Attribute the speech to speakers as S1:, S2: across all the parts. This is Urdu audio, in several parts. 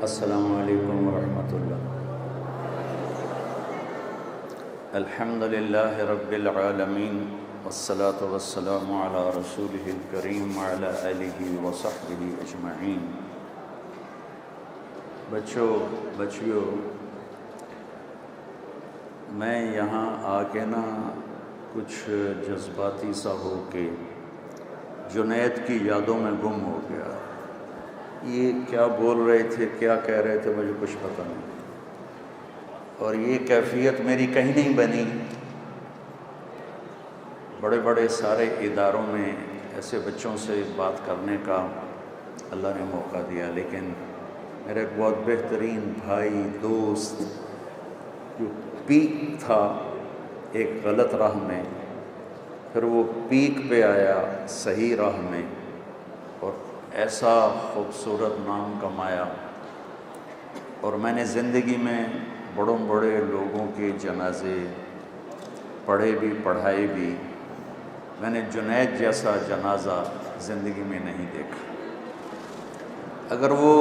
S1: السلام علیکم ورحمۃ اللہ۔ الحمد للہ رب العالمین والصلاة والسلام علی رسولہ الکریم وعلی آلہ وصحبہ اجمعین۔ بچیوں، میں یہاں آ کے کچھ جذباتی سا ہو کے جنید کی یادوں میں گم ہو گیا۔ یہ کیا بول رہے تھے، کیا کہہ رہے تھے، مجھے کچھ پتہ نہیں، اور یہ کیفیت میری کہیں نہیں بنی۔ بڑے بڑے سارے اداروں میں ایسے بچوں سے بات کرنے کا اللہ نے موقع دیا، لیکن میرا ایک بہت بہترین بھائی دوست جو پیک تھا ایک غلط راہ میں، پھر وہ پیک پہ آیا صحیح راہ میں اور ایسا خوبصورت نام کمایا۔ اور میں نے زندگی میں بڑے لوگوں کے جنازے پڑھے بھی پڑھائے بھی، میں نے جنید جیسا جنازہ زندگی میں نہیں دیکھا۔ اگر وہ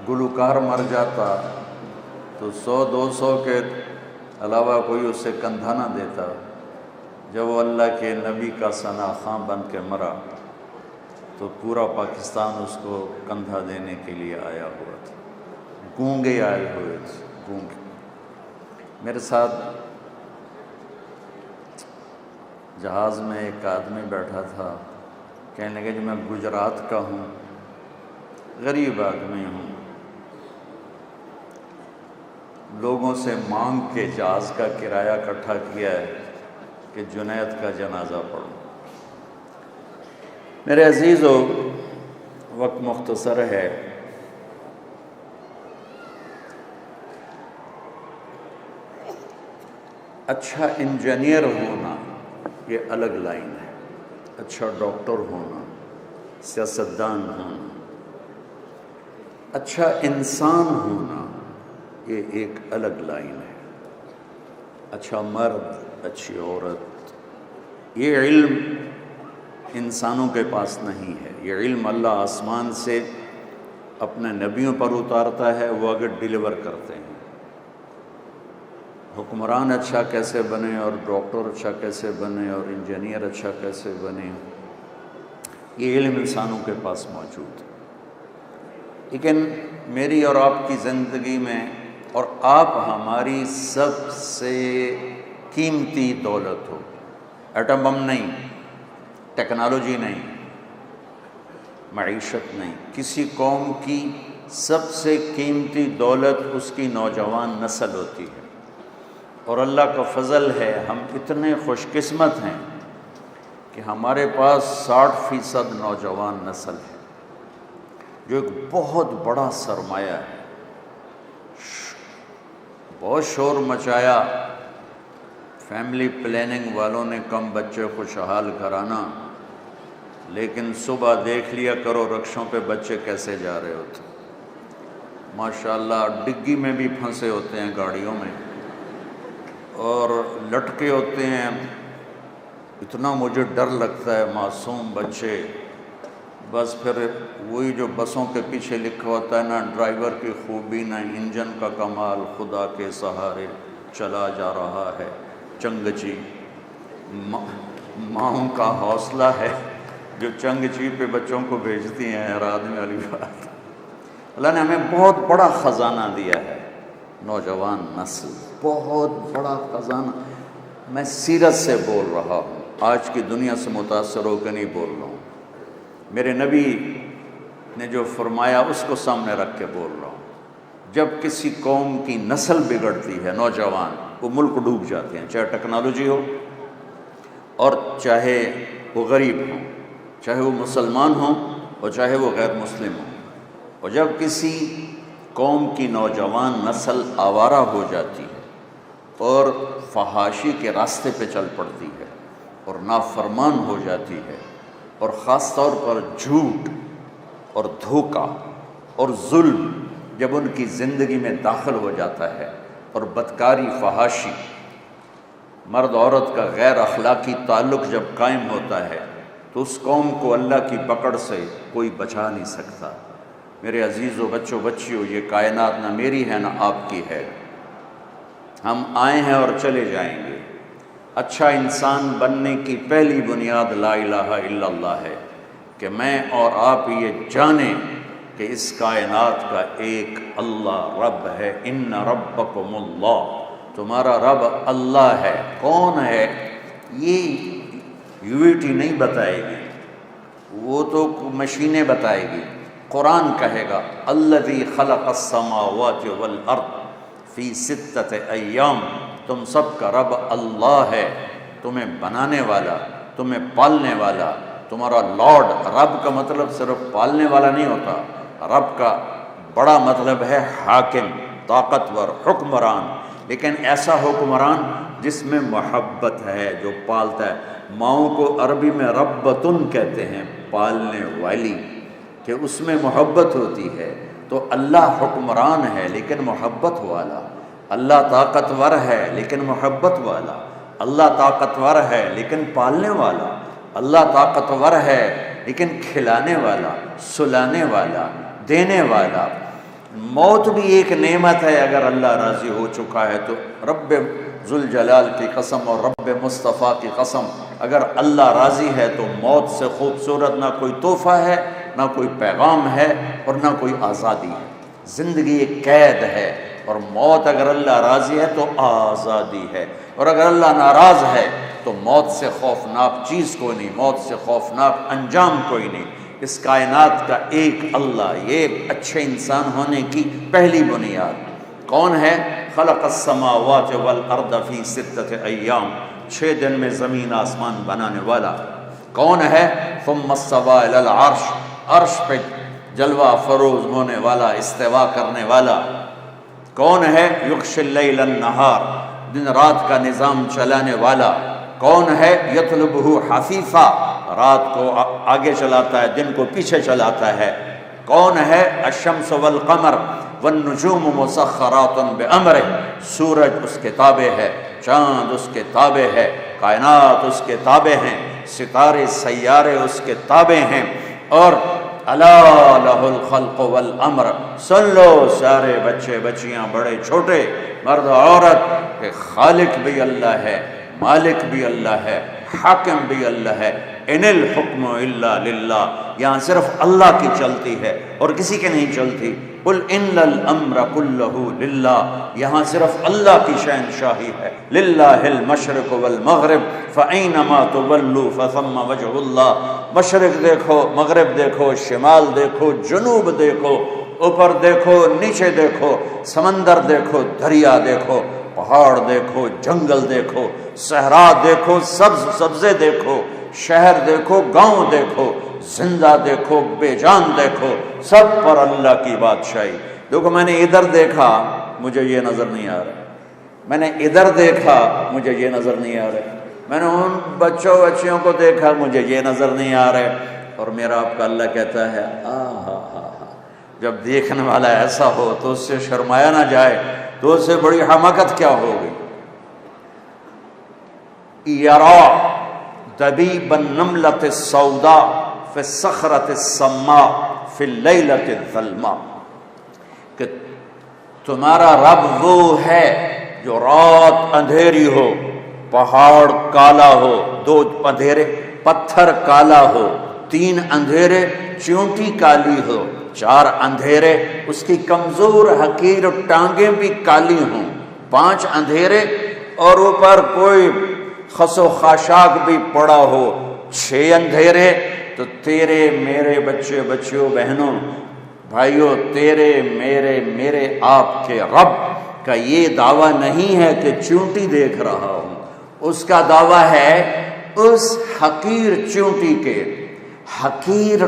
S1: گلوکار مر جاتا تو 100-200 کے علاوہ کوئی اسے کندھا نہ دیتا۔ جب وہ اللہ کے نبی کا ثنا خواں بن کے مرا تو پورا پاکستان اس کو کندھا دینے کے لیے آیا ہوا تھا، گونگے آئے ہوئے تھے، گونگے۔ میرے ساتھ جہاز میں ایک آدمی بیٹھا تھا، کہنے لگا کہ میں گجرات کا ہوں، غریب آدمی ہوں، لوگوں سے مانگ کے جہاز کا کرایہ اکٹھا کیا ہے کہ جنید کا جنازہ پڑھوں۔ میرے عزیزو، وقت مختصر ہے، اچھا انجینئر ہونا یہ الگ لائن ہے، اچھا ڈاکٹر ہونا، سیاستدان ہونا، اچھا انسان ہونا یہ ایک الگ لائن ہے۔ اچھا مرد، اچھی عورت، یہ علم انسانوں کے پاس نہیں ہے۔ یہ علم اللہ آسمان سے اپنے نبیوں پر اتارتا ہے، وہ اگر ڈیلیور کرتے ہیں۔ حکمران اچھا کیسے بنے اور ڈاکٹر اچھا کیسے بنے اور انجینئر اچھا کیسے بنے، یہ علم انسانوں کے پاس موجود ہے۔ لیکن میری اور آپ کی زندگی میں، اور آپ ہماری سب سے قیمتی دولت ہو، ایٹم بم نہیں، ٹیکنالوجی نہیں، معیشت نہیں، کسی قوم کی سب سے قیمتی دولت اس کی نوجوان نسل ہوتی ہے۔ اور اللہ کا فضل ہے، ہم اتنے خوش قسمت ہیں کہ ہمارے پاس 60% نوجوان نسل ہے، جو ایک بہت بڑا سرمایہ ہے۔ بہت شور مچایا فیملی پلاننگ والوں نے، کم بچے خوشحال گھرانہ، لیکن صبح دیکھ لیا کرو رکشوں پہ بچے کیسے جا رہے ہوتے، ماشاءاللہ ڈگی میں بھی پھنسے ہوتے ہیں گاڑیوں میں، اور لٹکے ہوتے ہیں۔ اتنا مجھے ڈر لگتا ہے، معصوم بچے۔ بس پھر وہی جو بسوں کے پیچھے لکھا ہوتا ہے، نہ ڈرائیور کی خوبی نہ انجن کا کمال، خدا کے سہارے چلا جا رہا ہے چنگچی۔ ماؤں کا حوصلہ ہے جو چنگچی پہ بچوں کو بھیجتی ہیں، حیران والی بات۔ اللہ نے ہمیں بہت بڑا خزانہ دیا ہے، نوجوان نسل، بہت بڑا خزانہ۔ میں سیرت سے بول رہا ہوں، آج کی دنیا سے متاثر ہو کے نہیں بول رہا ہوں۔ میرے نبی نے جو فرمایا اس کو سامنے رکھ کے بول رہا ہوں۔ جب کسی قوم کی نسل بگڑتی ہے، نوجوان، وہ ملک ڈوب جاتے ہیں، چاہے ٹیکنالوجی ہو اور چاہے وہ غریب ہوں، چاہے وہ مسلمان ہوں اور چاہے وہ غیر مسلم ہوں۔ اور جب کسی قوم کی نوجوان نسل آوارہ ہو جاتی ہے اور فحاشی کے راستے پہ چل پڑتی ہے اور نافرمان ہو جاتی ہے، اور خاص طور پر جھوٹ اور دھوکہ اور ظلم جب ان کی زندگی میں داخل ہو جاتا ہے، اور بدکاری، فحاشی، مرد عورت کا غیر اخلاقی تعلق جب قائم ہوتا ہے، تو اس قوم کو اللہ کی پکڑ سے کوئی بچا نہیں سکتا۔ میرے عزیزو بچوں بچیوں، یہ کائنات نہ میری ہے نہ آپ کی ہے، ہم آئے ہیں اور چلے جائیں گے۔ اچھا انسان بننے کی پہلی بنیاد لا الہ الا اللہ ہے کہ میں اور آپ یہ جانیں کہ اس کائنات کا ایک اللہ رب ہے۔ ان ربکم اللہ، تمہارا رب اللہ ہے۔ کون ہے یہ یوٹی نہیں بتائے گی، وہ تو مشینیں بتائے گی، قرآن کہے گا الذی خلق السماوات والارض فی ستۃ ایام، تم سب کا رب اللہ ہے، تمہیں بنانے والا، تمہیں پالنے والا، تمہارا لارڈ۔ رب کا مطلب صرف پالنے والا نہیں ہوتا، رب کا بڑا مطلب ہے حاکم، طاقتور، حکمران، لیکن ایسا حکمران جس میں محبت ہے، جو پالتا ہے۔ ماؤں کو عربی میں ربتن کہتے ہیں، پالنے والی، کہ اس میں محبت ہوتی ہے۔ تو اللہ حکمران ہے لیکن محبت والا، اللہ طاقتور ہے لیکن محبت والا، اللہ طاقتور ہے لیکن پالنے والا، اللہ طاقتور ہے لیکن کھلانے والا، سلانے والا، دینے والا۔ موت بھی ایک نعمت ہے اگر اللہ راضی ہو چکا ہے تو۔ رب ذوالجلال کی قسم اور رب مصطفیٰ کی قسم، اگر اللہ راضی ہے تو موت سے خوبصورت نہ کوئی تحفہ ہے، نہ کوئی پیغام ہے، اور نہ کوئی آزادی ہے۔ زندگی ایک قید ہے، اور موت اگر اللہ راضی ہے تو آزادی ہے، اور اگر اللہ ناراض ہے تو موت سے خوفناک چیز کوئی نہیں، موت سے خوفناک انجام کوئی نہیں۔ اس کائنات کا ایک اللہ، یہ اچھے انسان ہونے کی پہلی بنیاد۔ کون ہے؟ خلق السماوات والارض فی ستۃ ایام، 6 دن میں زمین آسمان بنانے والا۔ کون ہے؟ ثم استوى الی العرش، عرش پہ جلوہ فروز ہونے والا، استوا کرنے والا۔ کون ہے؟ یغشی اللیل النہار، دن رات کا نظام چلانے والا۔ کون ہے؟ یطلبہ حثیثا، رات کو آگے چلاتا ہے، دن کو پیچھے چلاتا ہے۔ کون ہے؟ الشمس والقمر والنجوم مسخرات بامرہ، سورج اس کے تابع ہے، چاند اس کے تابع ہے، کائنات اس کے تابع ہیں، ستارے سیارے اس کے تابع ہیں۔ اور الا لہ الخلق والامر، سن لو سارے بچے بچیاں، بڑے چھوٹے، مرد عورت، کہ خالق بھی اللہ ہے، مالک بھی اللہ ہے، حاکم بھی اللہ ہے۔ ان الحکم الا للہ، یہاں صرف اللہ کی چلتی ہے اور کسی کے نہیں چلتی۔ قل ان الامر کلہ للہ، یہاں صرف اللہ کی شہنشاہی ہے۔ للہ المشرق والمغرب فاینما تولوا فثم وجہ اللہ، مشرق دیکھو، مغرب دیکھو، شمال دیکھو، جنوب دیکھو، اوپر دیکھو، نیچے دیکھو، سمندر دیکھو، دریا دیکھو، پہاڑ دیکھو، جنگل دیکھو، صحرا دیکھو، سبز سبزے دیکھو، شہر دیکھو، گاؤں دیکھو، زندہ دیکھو، بے جان دیکھو، سب پر اللہ کی بادشاہی۔ دیکھو میں نے ادھر دیکھا، مجھے یہ نظر نہیں آ رہا، میں نے ادھر دیکھا، مجھے یہ نظر نہیں آ رہا، میں نے ان بچوں بچیوں کو دیکھا، مجھے یہ نظر نہیں آ رہے، اور میرا آپ کا اللہ کہتا ہے جب دیکھنے والا ایسا ہو تو اس سے شرمایا نہ جائے تو اس سے بڑی حماقت کیا ہوگی۔ یرا دبیب النملۃ السوداء فی الصخرۃ السماء فی اللیلۃ الظلماء، کہ تمہارا رب وہ ہے جو رات اندھیری ہو، پہاڑ کالا ہو، 2 اندھیرے، پتھر کالا ہو، 3 اندھیرے، چیونٹی کالی ہو، 4 اندھیرے، اس کی کمزور حقیر ٹانگیں بھی کالی ہوں، 5 اندھیرے، اور اوپر کوئی خس و خاشاک بھی پڑا ہو، 6 اندھیرے۔ تو تیرے میرے بچے بچیوں بہنوں بھائیوں، تیرے میرے آپ کے رب کا یہ دعویٰ نہیں ہے کہ چونٹی دیکھ رہا ہوں، اس کا دعویٰ ہے اس حقیر چونٹی کے، حقیر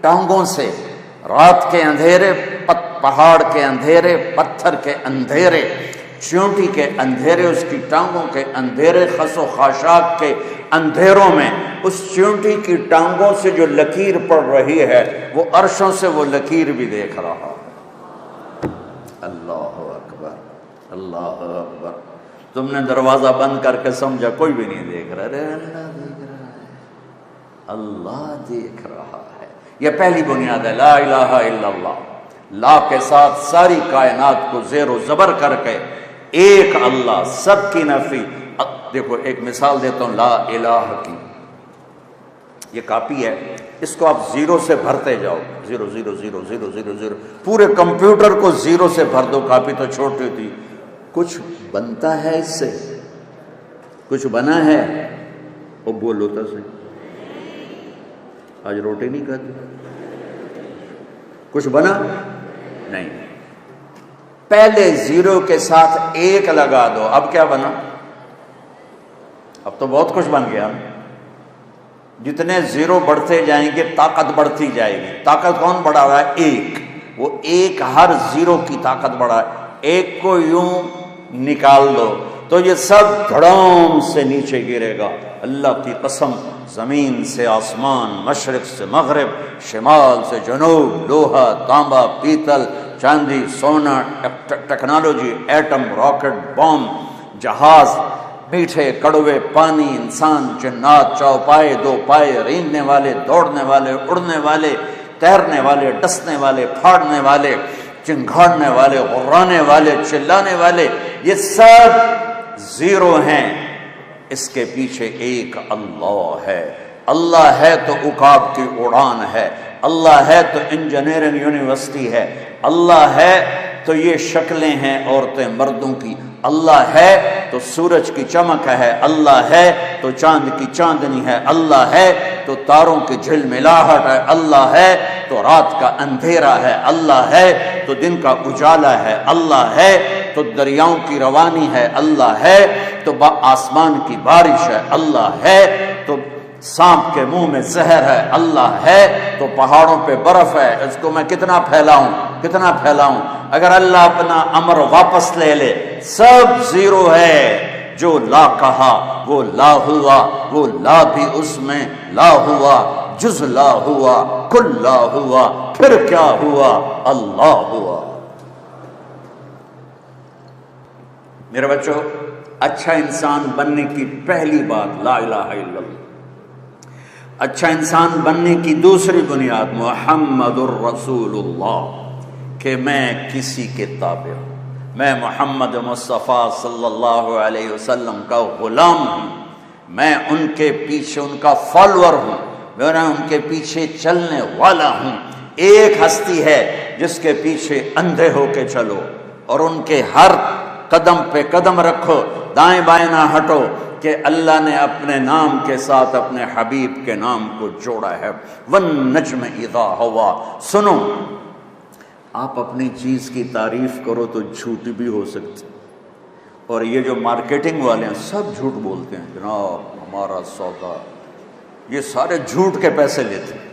S1: ٹانگوں سے، رات کے اندھیرے، پہاڑ کے اندھیرے، پتھر کے اندھیرے، چونٹی کے اندھیرے، اس کی ٹانگوں کے اندھیرے، خس و خاشاک کے اندھیروں میں اس چونٹی کی ٹانگوں سے جو لکیر پڑ رہی ہے وہ عرشوں سے وہ لکیر بھی دیکھ رہا ہے۔ اللہ اکبر، اللہ اکبر۔ تم نے دروازہ بند کر کے سمجھا کوئی بھی نہیں دیکھ رہا، ارے اللہ دیکھ رہا ہے، اللہ دیکھ رہا ہے۔ یہ پہلی بنیاد ہے، لا الہ الا اللہ، لا کے ساتھ ساری کائنات کو زیر و زبر کر کے ایک اللہ، سب کی نفی۔ دیکھو ایک مثال دیتا ہوں لا الہ کی، یہ کاپی ہے، اس کو آپ زیرو سے بھرتے جاؤ، zero zero zero zero zero zero, پورے کمپیوٹر کو زیرو سے بھر دو، کاپی تو چھوٹی تھی، کچھ بنتا ہے اس سے؟ کچھ بنا ہے؟ وہ بولو تو صحیح، آج روٹی نہیں کھاتی؟ کچھ بنا نہیں۔ پہلے زیرو کے ساتھ ایک لگا دو، اب کیا بنا؟ اب تو بہت کچھ بن گیا۔ جتنے زیرو بڑھتے جائیں گے طاقت بڑھتی جائے گی۔ طاقت کون بڑھا رہا ہے؟ ایک۔ وہ ایک ہر زیرو کی طاقت بڑھا ہے۔ ایک کو یوں نکال دو تو یہ سب دھڑام سے نیچے گرے گا۔ اللہ کی قسم، زمین سے آسمان، مشرق سے مغرب، شمال سے جنوب، لوہا، تانبا، پیتل، چاندی، سونا، ٹیکنالوجی، ایٹم، راکٹ، بم، جہاز، میٹھے کڑوے، پانی، انسان، جنات، چوپائے، دو پائے، ریننے والے، دوڑنے والے، اڑنے والے، تیرنے والے، ڈسنے والے، پھاڑنے والے، چنگھاڑنے والے، غرانے والے، چلانے والے، یہ سب زیرو ہیں۔ اس کے پیچھے ایک اللہ ہے۔ اللہ ہے تو عقاب کی اڑان ہے، اللہ ہے تو انجینئرنگ یونیورسٹی ہے، اللہ ہے تو یہ شکلیں ہیں عورتیں مردوں کی، اللہ ہے تو سورج کی چمک ہے، اللہ ہے تو چاند کی چاندنی ہے، اللہ ہے تو تاروں کی جھلملاہٹ ہے، اللہ ہے تو رات کا اندھیرا ہے، اللہ ہے تو دن کا اجالا ہے، اللہ ہے تو دریاؤں کی روانی ہے، اللہ ہے تو آسمان کی بارش ہے، اللہ ہے تو سانپ کے منہ میں زہر ہے، اللہ ہے تو پہاڑوں پہ برف ہے۔ اس کو میں کتنا پھیلاؤں؟ اگر اللہ اپنا امر واپس لے لے، سب زیرو ہے۔ جو لا کہا وہ لا ہوا، وہ لا بھی اس میں لا ہوا، جز لا ہوا، کل لا ہوا، پھر کیا ہوا؟ اللہ ہوا۔ میرے بچوں، اچھا انسان بننے کی پہلی بات لا الہ الا اللہ۔ اچھا انسان بننے کی دوسری بنیاد محمد الرسول اللہ، کہ میں کسی کے تابع ہوں، میں محمد مصطفیٰ صلی اللہ علیہ وسلم کا غلام ہوں، میں ان کے پیچھے ان کا فالوور ہوں، میں ان کے پیچھے چلنے والا ہوں۔ ایک ہستی ہے جس کے پیچھے اندھے ہو کے چلو اور ان کے ہر قدم پہ قدم رکھو، دائیں بائیں نہ ہٹو، کہ اللہ نے اپنے نام کے ساتھ اپنے حبیب کے نام کو جوڑا ہے۔ والنجم اذا ہوا۔ سنو، آپ اپنی چیز کی تعریف کرو تو جھوٹ بھی ہو سکتی، اور یہ جو مارکیٹنگ والے ہیں سب جھوٹ بولتے ہیں، جناب ہمارا سودا، یہ سارے جھوٹ کے پیسے لیتے ہیں۔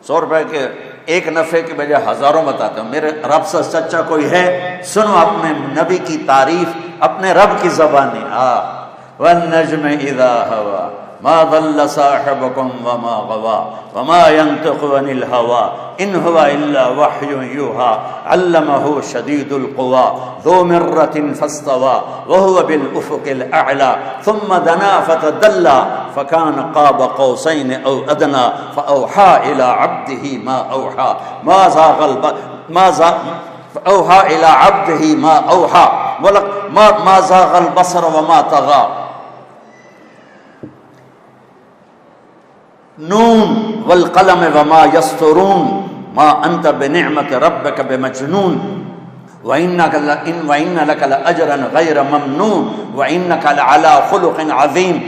S1: 100 روپے کے ایک نفع کی بجائے ہزاروں بتاتے ہیں۔ میرے رب سے سچا کوئی ہے؟ سنو اپنے نبی کی تعریف اپنے رب کی زبانی۔ والنجم اذا ہوا ما ضل صاحبكم وما غوا وما ينطق عن الهوى ان هو الا وحي يوحى علمه شديد القوى ذو مرة فاستوى وهو بالافق الاعلى ثم دنا فتدلى فكان قاب قوسين او ادنى فاوحى الى عبده ما اوحى اوحى الى عبده ما اوحى ما زاغ البصر وما طغى نون والقلم وما يسطرون ما انت بنعمت ربك بمجنون وان لك لاجرا غير ممنون وانك لعلى خلق عظيم۔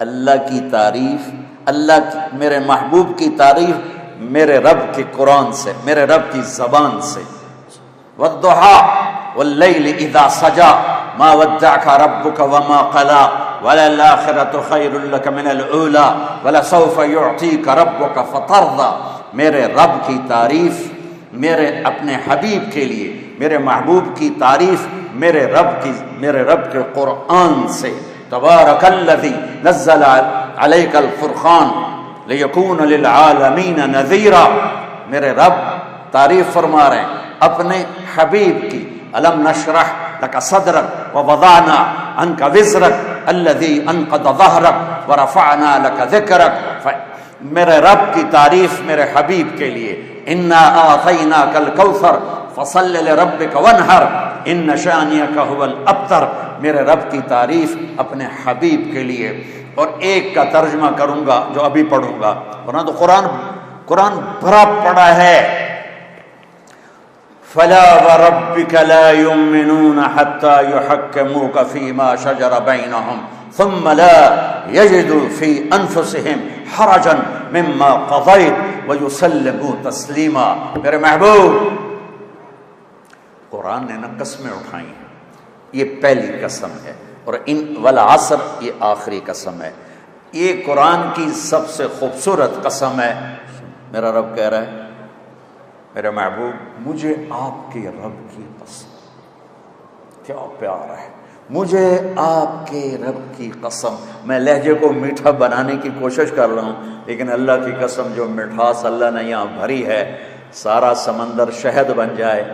S1: اللہ کی تعریف، میرے محبوب کی تعریف میرے رب کے قرآن سے، میرے رب کی زبان سے۔ والضحى والليل اذا سجى ما ودعك ربك وما قلى وللآخرة خير لك من الأولى ولسوف يعطيك ربك فترضى۔ میرے رب کی تعریف میرے اپنے حبیب کے لیے، میرے محبوب کی تعریف میرے رب کے قرآن سے۔ تبارک الذی نزل علیک الفرقان لیکون للعالمین نذیرا۔ میرے رب تعریف فرما رہے ہیں اپنے حبیب کی۔ الم نشرح لک صدرک ووضعنا عنک وزرک الذی انقض ظہرک ورفعنا لک ذکرک میرے رب کی تعریف میرے حبیب کے لیے، انا اعطیناک الکوثر فصل لربک وانحر ان شانئک ھو الابتر، میرے رب کی تعریف اپنے حبیب کے لیے۔ اور ایک کا ترجمہ کروں گا جو ابھی پڑھوں گا، ورنہ تو قرآن بھرا پڑا ہے۔ فلا وربک لا یؤمنون حتی یحکموک فیما شجر بینہم ثم لا یجدوا فی انفسہم حرجا مما قضیت ویسلموا تسلیما۔ میرے محبوب، قرآن نے نہ قسمیں اٹھائی ہیں، یہ پہلی قسم ہے، اور ان والعصر یہ آخری قسم ہے۔ یہ قرآن کی سب سے خوبصورت قسم ہے۔ میرا رب کہہ رہا ہے، میرے محبوب مجھے آپ کے رب کی قسم، کیا پیار ہے، مجھے آپ کے رب کی قسم۔ میں لہجے کو میٹھا بنانے کی کوشش کر رہا ہوں، لیکن اللہ کی قسم جو مٹھاس اللہ نے یہاں بھری ہے، سارا سمندر شہد بن جائے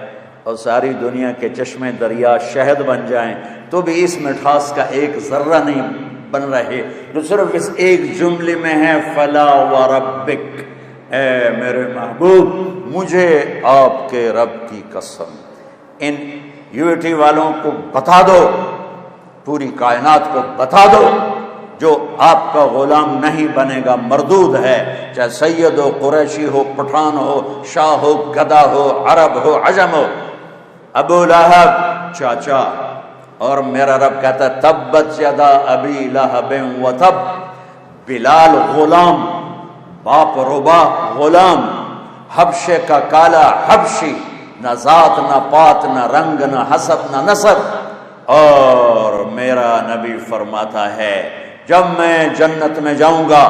S1: اور ساری دنیا کے چشمے دریا شہد بن جائیں تو بھی اس مٹھاس کا ایک ذرہ نہیں بن رہے جو صرف اس ایک جملے میں ہے، فلا وربک، اے میرے محبوب مجھے آپ کے رب کی قسم۔ ان یونٹی والوں کو بتا دو، پوری کائنات کو بتا دو، جو آپ کا غلام نہیں بنے گا مردود ہے، چاہے سید ہو، قریشی ہو، پٹھان ہو، شاہ ہو، گدھا ہو، عرب ہو، عجم ہو، ابو لہب چاچا۔ اور میرا رب کہتا ہے تبت یدا ابی لہب وتب، بلال غلام، باپ ربا غلام، حبشے کا کالا حبشی، نہ ذات نہ پات نہ رنگ نہ حسب نہ نسب۔ اور میرا نبی فرماتا ہے جب میں جنت میں جاؤں گا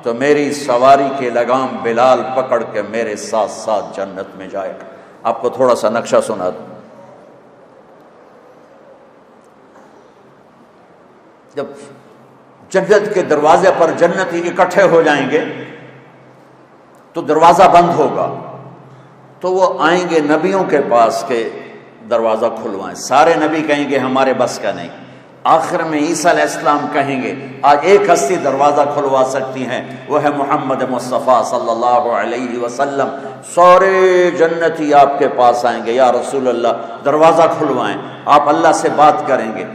S1: تو میری سواری کے لگام بلال پکڑ کے میرے ساتھ ساتھ جنت میں جائے گا۔ آپ کو تھوڑا سا نقشہ سنا دوں۔ جب جنت کے دروازے پر جنتی اکٹھے ہو جائیں گے تو دروازہ بند ہوگا، تو وہ آئیں گے نبیوں کے پاس کہ دروازہ کھلوائیں۔ سارے نبی کہیں گے ہمارے بس کا نہیں۔ آخر میں عیسیٰ علیہ السلام کہیں گے آج ایک ہستی دروازہ کھلوا سکتی ہیں، وہ ہے محمد مصطفیٰ صلی اللہ علیہ وسلم۔ سارے جنتی آپ کے پاس آئیں گے، یا رسول اللہ دروازہ کھلوائیں۔ آپ اللہ سے بات کریں گے،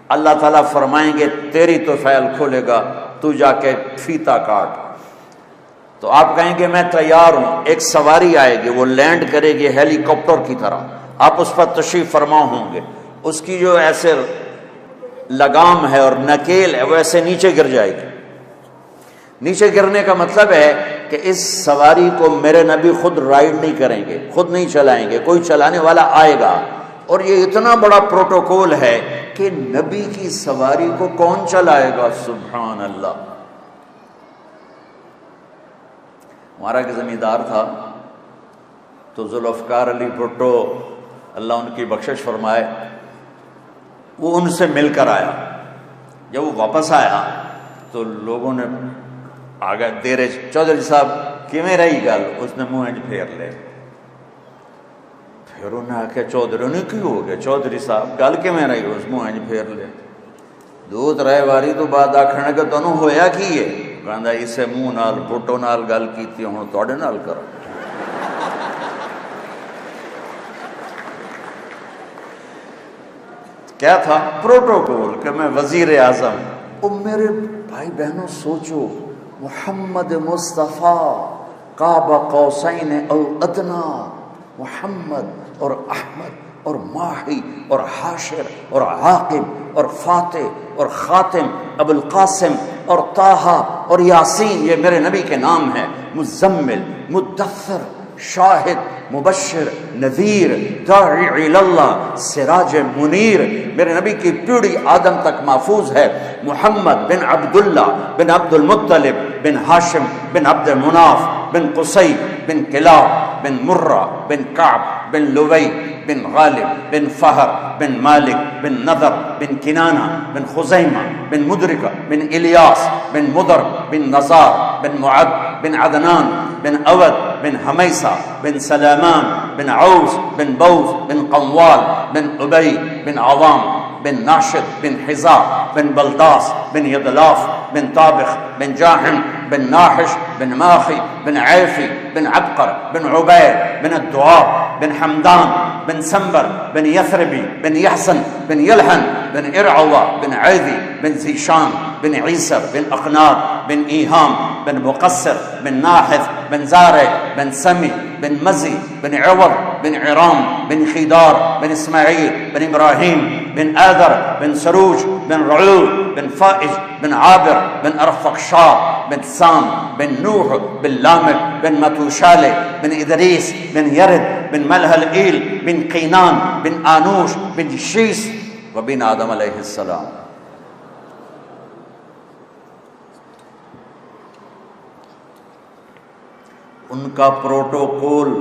S1: اللہ تعالیٰ فرمائیں گے تیری تو فعل کھولے گا، تو جا کے فیتا کاٹ۔ تو آپ کہیں گے میں تیار ہوں۔ ایک سواری آئے گی، وہ لینڈ کرے گی ہیلی کاپٹر کی طرح، آپ اس پر تشریف فرما ہوں گے، اس کی جو ایسے لگام ہے اور نکیل ہے وہ ایسے نیچے گر جائے گی۔ نیچے گرنے کا مطلب ہے کہ اس سواری کو میرے نبی خود رائڈ نہیں کریں گے، خود نہیں چلائیں گے، کوئی چلانے والا آئے گا۔ اور یہ اتنا بڑا پروٹوکول ہے کہ نبی کی سواری کو کون چلائے گا؟ سبحان اللہ۔ ہمارا ایک زمیندار تھا تو ذوالفقار علی بھٹو اللہ ان کی بخشش فرمائے، وہ ان سے مل کر آیا۔ جب وہ واپس آیا تو لوگوں نے آگے دیرے چودھری صاحب کیویں رہی گل، اس نے منہ پھیر لے۔ پھر انہیں آخیا چودھری نے کی ہو گیا چودھری صاحب گل کیویں رہی، اس منہ پھیر لے۔ دو ترے واری تو بعد آخنے کہ تمہیں ہویا کی ہے؟ کہندا اسے منہ نال بھٹو نال گل کیتی ہن تواڈے نال کرا۔ کیا تھا؟ پروٹوکول کہ میں وزیر اعظم۔ او میرے بھائی بہنوں سوچو، محمد مصطفیٰ قاب قوسین او ادنا، محمد اور احمد اور ماہی اور حاشر اور عاقب اور فاتح اور خاتم، ابو القاسم اور طٰہٰ اور یاسین، یہ میرے نبی کے نام ہیں۔ مزمل، مدثر، شاہد، مبشر، نذیر، داعی الی اللہ، سراج منیر۔ میرے نبی کی پیڑھی آدم تک محفوظ ہے۔ محمد بن عبداللہ بن عبد المطلب بن ہاشم بن عبد مناف بن قصی بن کلاب بن مرہ بن کعب بن لوی بن غالب بن فہر بن مالک بن نضر بن کنانہ بن خزیمہ بن مدرکہ بن الیاس بن مدر بن نزار بن معد بن عدنان بن اود بن حمیسہ بن سلامان بن عوس بن بوز بن قوال بن ابی بن عوام بن ناشد بن حزار بن بلداس بن یدلاف بن طابخ بن جاحم بن ناحش بن ماخي بن عيفي بن عبقر بن عبيد بن الدعاء بن حمدان بن سنبر بن يثربي بن يحسن بن يلحن بن إرعوة بن عيذي بن زيشان بن عيسر بن أقنار بن إيهام بن مقصر بن ناحث بن زارع بن سمي بن مزي بن عوض بن عرام بن خيدار بن إسماعيل بن إبراهيم بن آذر بن سروج بن رعول بن فائج بن عابر بن أرفقشاء بن سام بن نوح بن لامك بن متوشالة بن إدريس بن يرد بن ملهلئيل بن قينان بن آنوش بن شيس وبن آدم علیہ السلام. ان کا پروٹوکول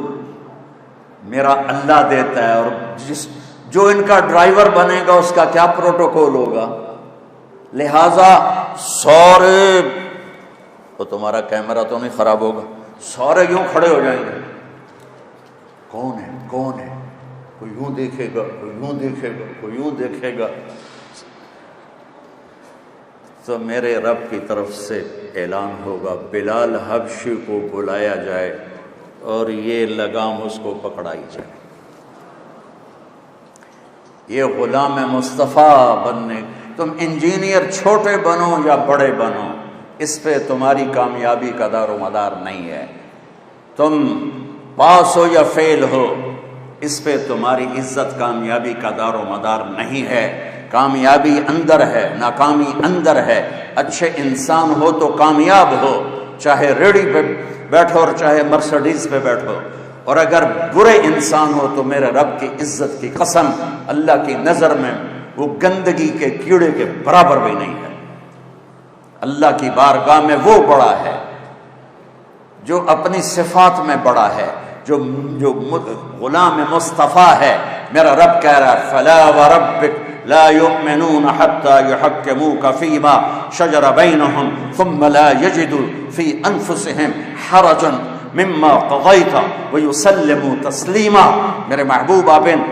S1: میرا اللہ دیتا ہے، اور جو ان کا ڈرائیور بنے گا اس کا کیا پروٹوکول ہوگا. لہذا سارے، تو تمہارا کیمرہ تو نہیں خراب ہوگا، سارے یوں کھڑے ہو جائیں گے، کون ہے کون ہے، کوئی یوں دیکھے گا، کوئی یوں دیکھے گا، کوئی یوں دیکھے گا. تو میرے رب کی طرف سے اعلان ہوگا بلال حبشی کو بلایا جائے اور یہ لگام اس کو پکڑائی جائے. یہ غلام مصطفیٰ بننے، تم انجینئر چھوٹے بنو یا بڑے بنو، اس پہ تمہاری کامیابی کا دار و مدار نہیں ہے. تم پاس ہو یا فیل ہو، اس پہ تمہاری عزت کامیابی کا دار و مدار نہیں ہے. کامیابی اندر ہے، ناکامی اندر ہے. اچھے انسان ہو تو کامیاب ہو، چاہے ریڑھی پہ بیٹھو اور چاہے مرسڈیز پہ بیٹھو. اور اگر برے انسان ہو تو میرے رب کی عزت کی قسم، اللہ کی نظر میں وہ گندگی کے کیڑے کے برابر بھی نہیں ہے. اللہ کی بارگاہ میں وہ بڑا ہے جو اپنی صفات میں بڑا ہے، جو غلام مصطفیٰ ہے. میرا رب کہہ رہا ہے فلا وربک لا يؤمنون حتى يحكموك فيما شجر بينهم ثم لا يجدوا في انفسهم حرجا مما قضيت ويسلموا تسلیما. میرے محبوب بن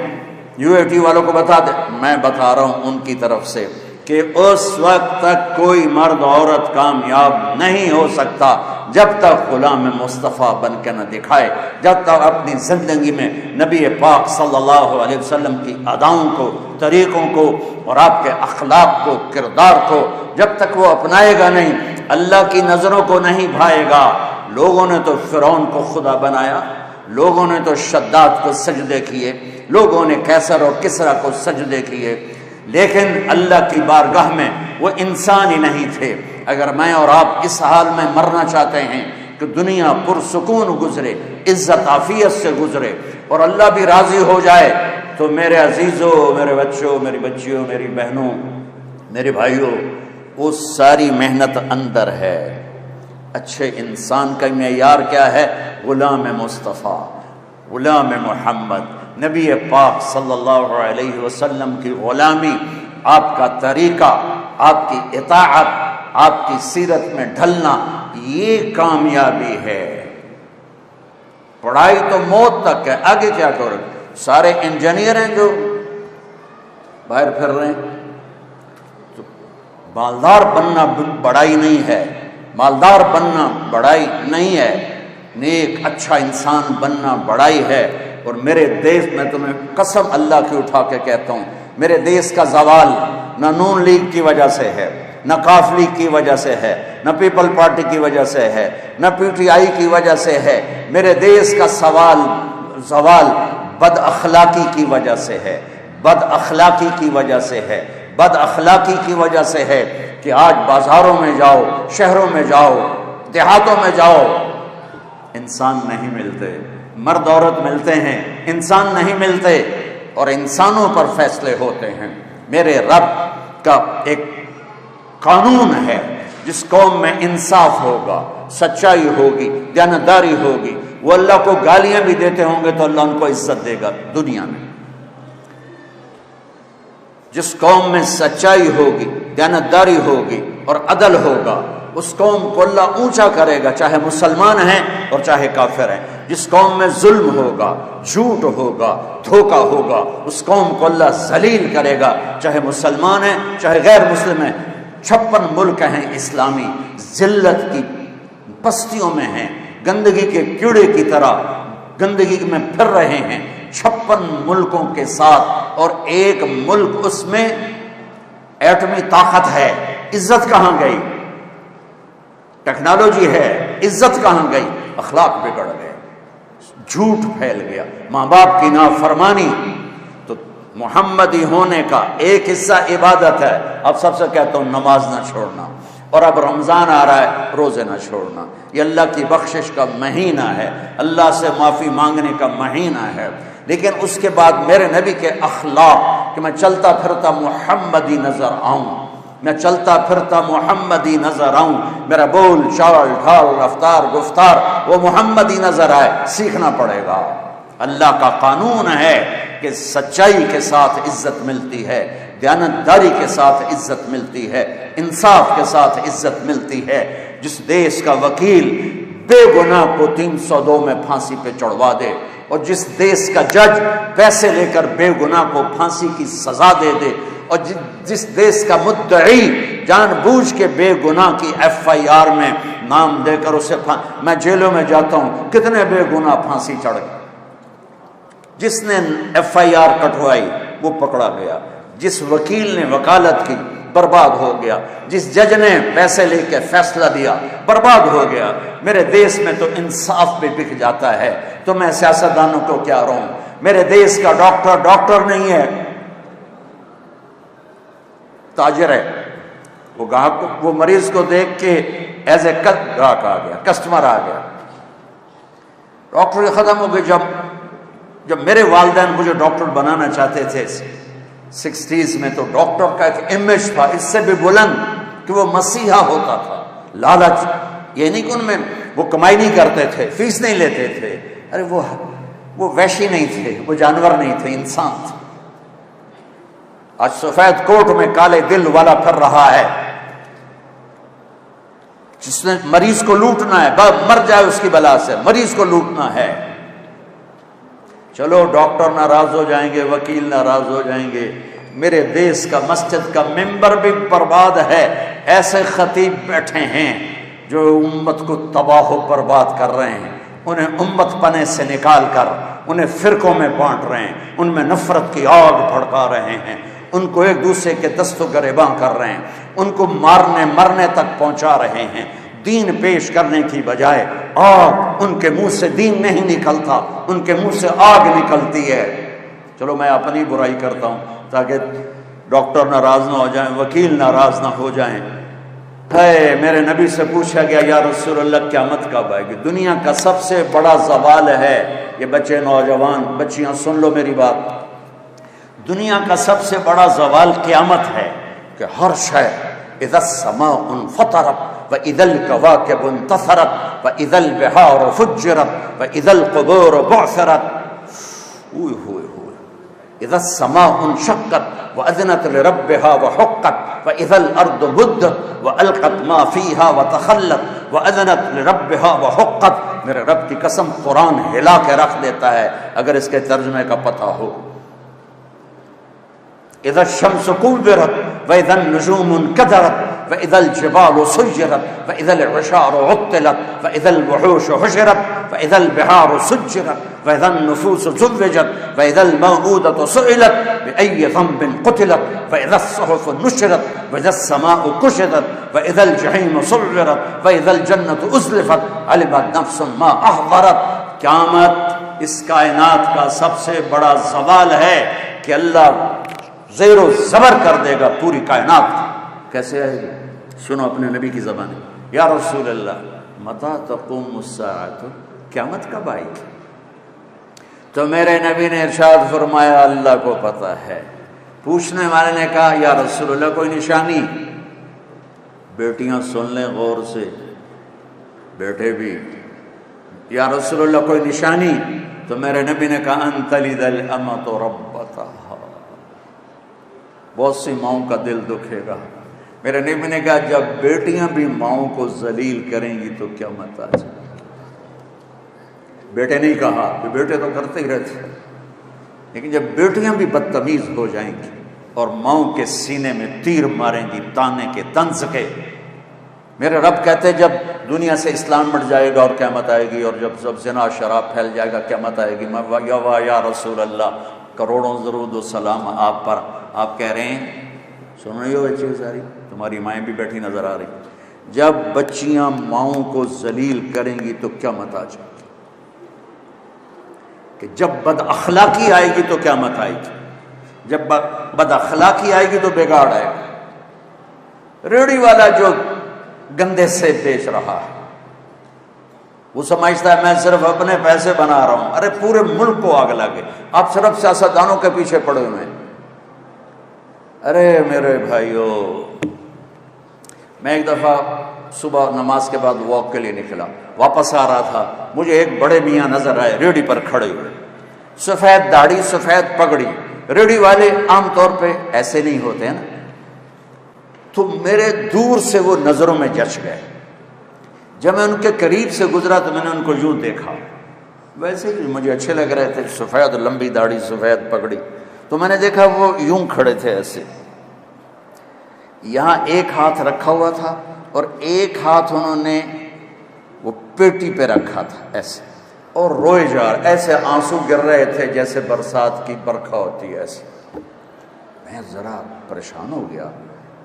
S1: UAT والوں کو بتا دے، میں بتا رہا ہوں ان کی طرف سے کہ اس وقت تک کوئی مرد عورت کامیاب نہیں ہو سکتا جب تک غلام مصطفیٰ بن کے نہ دکھائے، جب تک اپنی زندگی میں نبی پاک صلی اللہ علیہ وسلم کی اداؤں کو، طریقوں کو اور آپ کے اخلاق کو، کردار کو جب تک وہ اپنائے گا نہیں، اللہ کی نظروں کو نہیں بھائے گا. لوگوں نے تو فرعون کو خدا بنایا، لوگوں نے تو شداد کو سجدے کیے، لوگوں نے کیسر اور کسرا کو سجدے کیے، لیکن اللہ کی بارگاہ میں وہ انسان ہی نہیں تھے. اگر میں اور آپ اس حال میں مرنا چاہتے ہیں کہ دنیا پرسکون گزرے، عزت عافیت سے گزرے اور اللہ بھی راضی ہو جائے، تو میرے عزیزوں، میرے بچوں، میری بچیوں، میری بہنوں، میرے بھائیوں، وہ ساری محنت اندر ہے. اچھے انسان کا معیار کیا ہے؟ غلام مصطفیٰ، غلام محمد، نبی پاک صلی اللہ علیہ وسلم کی غلامی، آپ کا طریقہ، آپ کی اطاعت، آپ کی سیرت میں ڈھلنا، یہ کامیابی ہے. پڑھائی تو موت تک ہے، آگے کیا کرو؟ سارے انجینئر ہیں جو باہر پھر رہے ہیں. تو مالدار بننا بڑائی نہیں ہے، مالدار بننا بڑائی نہیں ہے، نیک اچھا انسان بننا بڑائی ہے. اور میرے دیش میں تمہیں قسم اللہ کی اٹھا کے کہتا ہوں، میرے دیش کا زوال نہ نون لیگ کی وجہ سے ہے، نہ قاف لیگ کی وجہ سے ہے، نہ پیپل پارٹی کی وجہ سے ہے، نہ PTI کی وجہ سے ہے. میرے دیش کا زوال بد اخلاقی کی وجہ سے ہے، بد اخلاقی کی وجہ سے ہے، بد اخلاقی کی وجہ سے ہے کہ آج بازاروں میں جاؤ، شہروں میں جاؤ، دیہاتوں میں جاؤ، انسان نہیں ملتے. مرد عورت ملتے ہیں، انسان نہیں ملتے، اور انسانوں پر فیصلے ہوتے ہیں. میرے رب کا ایک قانون ہے، جس قوم میں انصاف ہوگا، سچائی ہوگی، دیانتداری ہوگی، وہ اللہ کو گالیاں بھی دیتے ہوں گے تو اللہ ان کو عزت دے گا دنیا میں. جس قوم میں سچائی ہوگی، دیانتداری ہوگی اور عدل ہوگا، اس قوم کو اللہ اونچا کرے گا، چاہے مسلمان ہیں اور چاہے کافر ہیں. جس قوم میں ظلم ہوگا، جھوٹ ہوگا، دھوکہ ہوگا، اس قوم کو اللہ ذلیل کرے گا، چاہے مسلمان ہیں چاہے غیر مسلم ہیں. 56 ملک ہیں اسلامی، ذلت کی پستیوں میں ہیں، گندگی کے کیڑے کی طرح گندگی میں پھر رہے ہیں 56 ملکوں کے ساتھ، اور ایک ملک اس میں ایٹمی طاقت ہے، عزت کہاں گئی؟ ٹیکنالوجی ہے، عزت کہاں گئی؟ اخلاق بگڑ گئے، جھوٹ پھیل گیا، ماں باپ کی نافرمانی۔ تو محمدی ہونے کا ایک حصہ عبادت ہے۔ اب سب سے کہتا ہوں نماز نہ چھوڑنا، اور اب رمضان آ رہا ہے، روزے نہ چھوڑنا۔ یہ اللہ کی بخشش کا مہینہ ہے، اللہ سے معافی مانگنے کا مہینہ ہے، لیکن اس کے بعد میرے نبی کے اخلاق کہ میں چلتا پھرتا محمدی نظر آؤں، میں چلتا پھرتا محمدی نظر آؤں، میرا بول چال ڈھال رفتار گفتار وہ محمدی نظر آئے، سیکھنا پڑے گا۔ اللہ کا قانون ہے کہ سچائی کے ساتھ عزت ملتی ہے، دیانتداری کے ساتھ عزت ملتی ہے، انصاف کے ساتھ عزت ملتی ہے۔ جس دیش کا وکیل بے گناہ کو 302 میں پھانسی پہ چڑھوا دے، اور جس دیش کا جج پیسے لے کر بے گناہ کو پھانسی کی سزا دے دے، اور جس دیش کا مدعی جان بوجھ کے بے گناہ کی FIR میں نام دے کر اسے میں جیلوں میں جاتا ہوں، کتنے بے گناہ پھانسی چڑھ گئے۔ جس نے FIR کٹوائی وہ پکڑا گیا، جس وکیل نے وکالت کی برباد ہو گیا، جس جج نے پیسے لے کے فیصلہ دیا برباد ہو گیا۔ میرے دیش میں تو انصاف بھی بک جاتا ہے، تو میں سیاستدانوں کو کیا رہوں؟ میرے دیش کا ڈاکٹر نہیں ہے، تاجر ہے۔ وہ گاہک وہ مریض کو دیکھ کے ایز اے گاہک آ گیا، کسٹمر آ گیا۔ ڈاکٹر ختم ہو گئے۔ جب میرے والدین مجھے ڈاکٹر بنانا چاہتے تھے 60s میں، تو ڈاکٹر کا ایک امیج تھا اس سے بھی بلند کہ وہ مسیحا ہوتا تھا۔ لالچ یہ نہیں کہ ان میں وہ کمائی نہیں کرتے تھے، فیس نہیں لیتے تھے، ارے وہ وحشی نہیں تھے، وہ جانور نہیں تھے، انسان تھے۔ آج سفید کوٹ میں کالے دل والا پھر رہا ہے، جس نے مریض کو لوٹنا ہے، مر جائے اس کی بلا سے، مریض کو لوٹنا ہے۔ چلو ڈاکٹر ناراض ہو جائیں گے، وکیل ناراض ہو جائیں گے، میرے دیش کا مسجد کا ممبر بھی برباد ہے۔ ایسے خطیب بیٹھے ہیں جو امت کو تباہ و برباد کر رہے ہیں، انہیں امت پنے سے نکال کر انہیں فرقوں میں بانٹ رہے ہیں، ان میں نفرت کی آگ بھڑکا رہے ہیں، ان کو ایک دوسرے کے دست و گریباں کر رہے ہیں، ان کو مرنے تک پہنچا رہے ہیں۔ دین پیش کرنے کی بجائے آگ، ان کے منہ سے دین نہیں نکلتا، ان کے منہ سے آگ نکلتی ہے۔ چلو میں اپنی برائی کرتا ہوں تاکہ ڈاکٹر ناراض نہ ہو جائیں، وکیل ناراض نہ ہو جائیں۔ میرے نبی سے پوچھا گیا یا رسول اللہ قیامت کب آئے گی؟ دنیا کا سب سے بڑا زوال ہے، یہ بچے نوجوان بچیاں سن لو میری بات، دنیا کا سب سے بڑا زوال قیامت ہے کہ ہر شے اذا السماء انفطرت وَإِذَا الْكَوَاكِبُ انتَثَرَتْ وَإِذَا الْبِحَارُ فُجِّرَتْ وَإِذَا الْقُبُورُ بُعْثِرَتْ إِذَا السَّمَاءُ انشَقَّتْ وَأَذِنَتْ لِرَبِّهَا وَحُقَّتْ وَإِذَا الْأَرْضُ مُدَّتْ وَأَلْقَتْ مَا فِيهَا وَتَخَلَّتْ وَأَذِنَتْ لِرَبِّهَا وَحُقَّتْ۔ میرے رب کی قسم قرآن ہلا کے رکھ دیتا ہے اگر اس کے ترجمے کا پتہ ہو۔ اذا الشمس كورت واذا النجوم انكدرت واذا الجبال سيرت واذا العشار عطلت واذا الوحوش حشرت واذا البحار سجرت واذا النفوس زوجت واذا الموءودة سئلت باي ذنب قتلت واذا الصحف نشرت واذا السماء كشطت واذا الجحيم سعرت واذا الجنة ازلفت علمت نفس ما احضرت۔ قیامت اس کائنات کا سب سے بڑا زوال ہے کہ اللہ زیر و زبر کر دے گا پوری کائنات۔ کیسے آئے گی؟ سنو اپنے نبی کی زبان، یا رسول اللہ متی تقوم الساعۃ، قیامت کب آئے گی؟ تو میرے نبی نے ارشاد فرمایا اللہ کو پتہ ہے۔ پوچھنے والے نے کہا یا رسول اللہ کوئی نشانی؟ بیٹیاں سن لیں غور سے، بیٹے بھی، یا رسول اللہ کوئی نشانی؟ تو میرے نبی نے کہا ان تلد الامۃ ربتہا، بہت سی ماؤں کا دل دکھے گا۔ میرے نبی نے کہا جب بیٹیاں بھی ماؤں کو ذلیل کریں گی تو کیا مت آ جائے۔ بیٹے نہیں کہا کہ بیٹے تو کرتے ہی رہتے، لیکن جب بیٹیاں بھی بدتمیز ہو جائیں گی اور ماؤں کے سینے میں تیر ماریں گی تانے کے طنز کے، میرے رب کہتے جب دنیا سے اسلام مٹ جائے گا اور قیامت آئے گی، اور جب سب زنا شراب پھیل جائے گا قیامت آئے گی، میں یا رسول اللہ کروڑوں درود و سلام آپ پر. آپ کہہ رہے ہیں سن رہی ہو بچی ساری، تمہاری مائیں بھی بیٹھی نظر آ رہی، جب بچیاں ماؤں کو ذلیل کریں گی تو قیامت آ جائے گی، کہ جب بد اخلاقی آئے گی تو قیامت آئے گی، جب بد اخلاقی آئے گی تو بگاڑ آئے گا. ریڑھی والا جو گندے سے بیچ رہا ہے وہ سمجھتا ہے میں صرف اپنے پیسے بنا رہا ہوں، ارے پورے ملک کو آگ لگے. آپ صرف سیاستدانوں کے پیچھے پڑے ہوئے ہیں. ارے میرے بھائیو، میں ایک دفعہ صبح نماز کے بعد واک کے لیے نکلا، واپس آ رہا تھا، مجھے ایک بڑے میاں نظر آئے ریڑھی پر کھڑے ہوئے، سفید داڑھی سفید پگڑی. ریڑھی والے عام طور پہ ایسے نہیں ہوتے ہیں نا، تو میرے دور سے وہ نظروں میں جچ گئے. جب میں ان کے قریب سے گزرا تو میں نے ان کو یوں دیکھا، ویسے ہی مجھے اچھے لگ رہے تھے، سفید لمبی داڑھی سفید پگڑی. تو میں نے دیکھا وہ یوں کھڑے تھے ایسے، یہاں ایک ہاتھ رکھا ہوا تھا اور ایک ہاتھ انہوں نے وہ پیٹی پہ رکھا تھا ایسے، اور روئے جا رہے، ایسے آنسو گر رہے تھے جیسے برسات کی برکھا ہوتی ہے ایسے. میں ذرا پریشان ہو گیا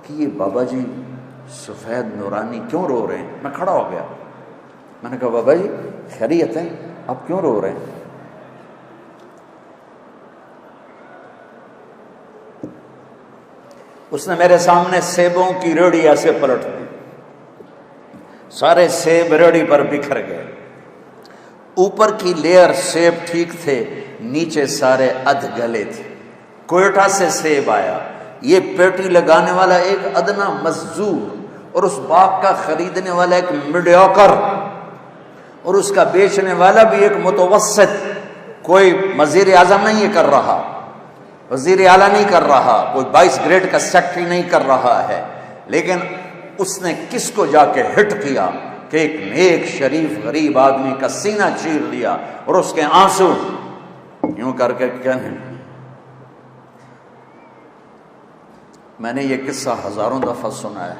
S1: کہ یہ بابا جی سفید نورانی کیوں رو رہے ہیں. میں کھڑا ہو گیا، میں نے کہا بابا جی خیریت ہے، آپ کیوں رو رہے ہیں؟ اس نے میرے سامنے سیبوں کی ریڑھی ایسے پلٹ دی، سارے سیب ریڑھی پر بکھر گئے. اوپر کی لیئر سیب ٹھیک تھے، نیچے سارے ادھ گلے تھے. کوئٹہ سے سیب آیا، یہ پیٹی لگانے والا ایک ادنا مزدور اور اس باغ کا خریدنے والا ایک میڈیوکر اور اس کا بیچنے والا بھی ایک متوسط. کوئی وزیر اعظم نہیں یہ کر رہا، وزیر اعلیٰ نہیں کر رہا، کوئی 22 گریڈ کا سیکٹری نہیں کر رہا ہے، لیکن اس نے کس کو جا کے ہٹ کیا کہ ایک نیک شریف غریب آدمی کا سینہ چیر لیا اور اس کے آنسو یوں کر کے کہنے. میں نے یہ قصہ ہزاروں دفعہ سنا ہے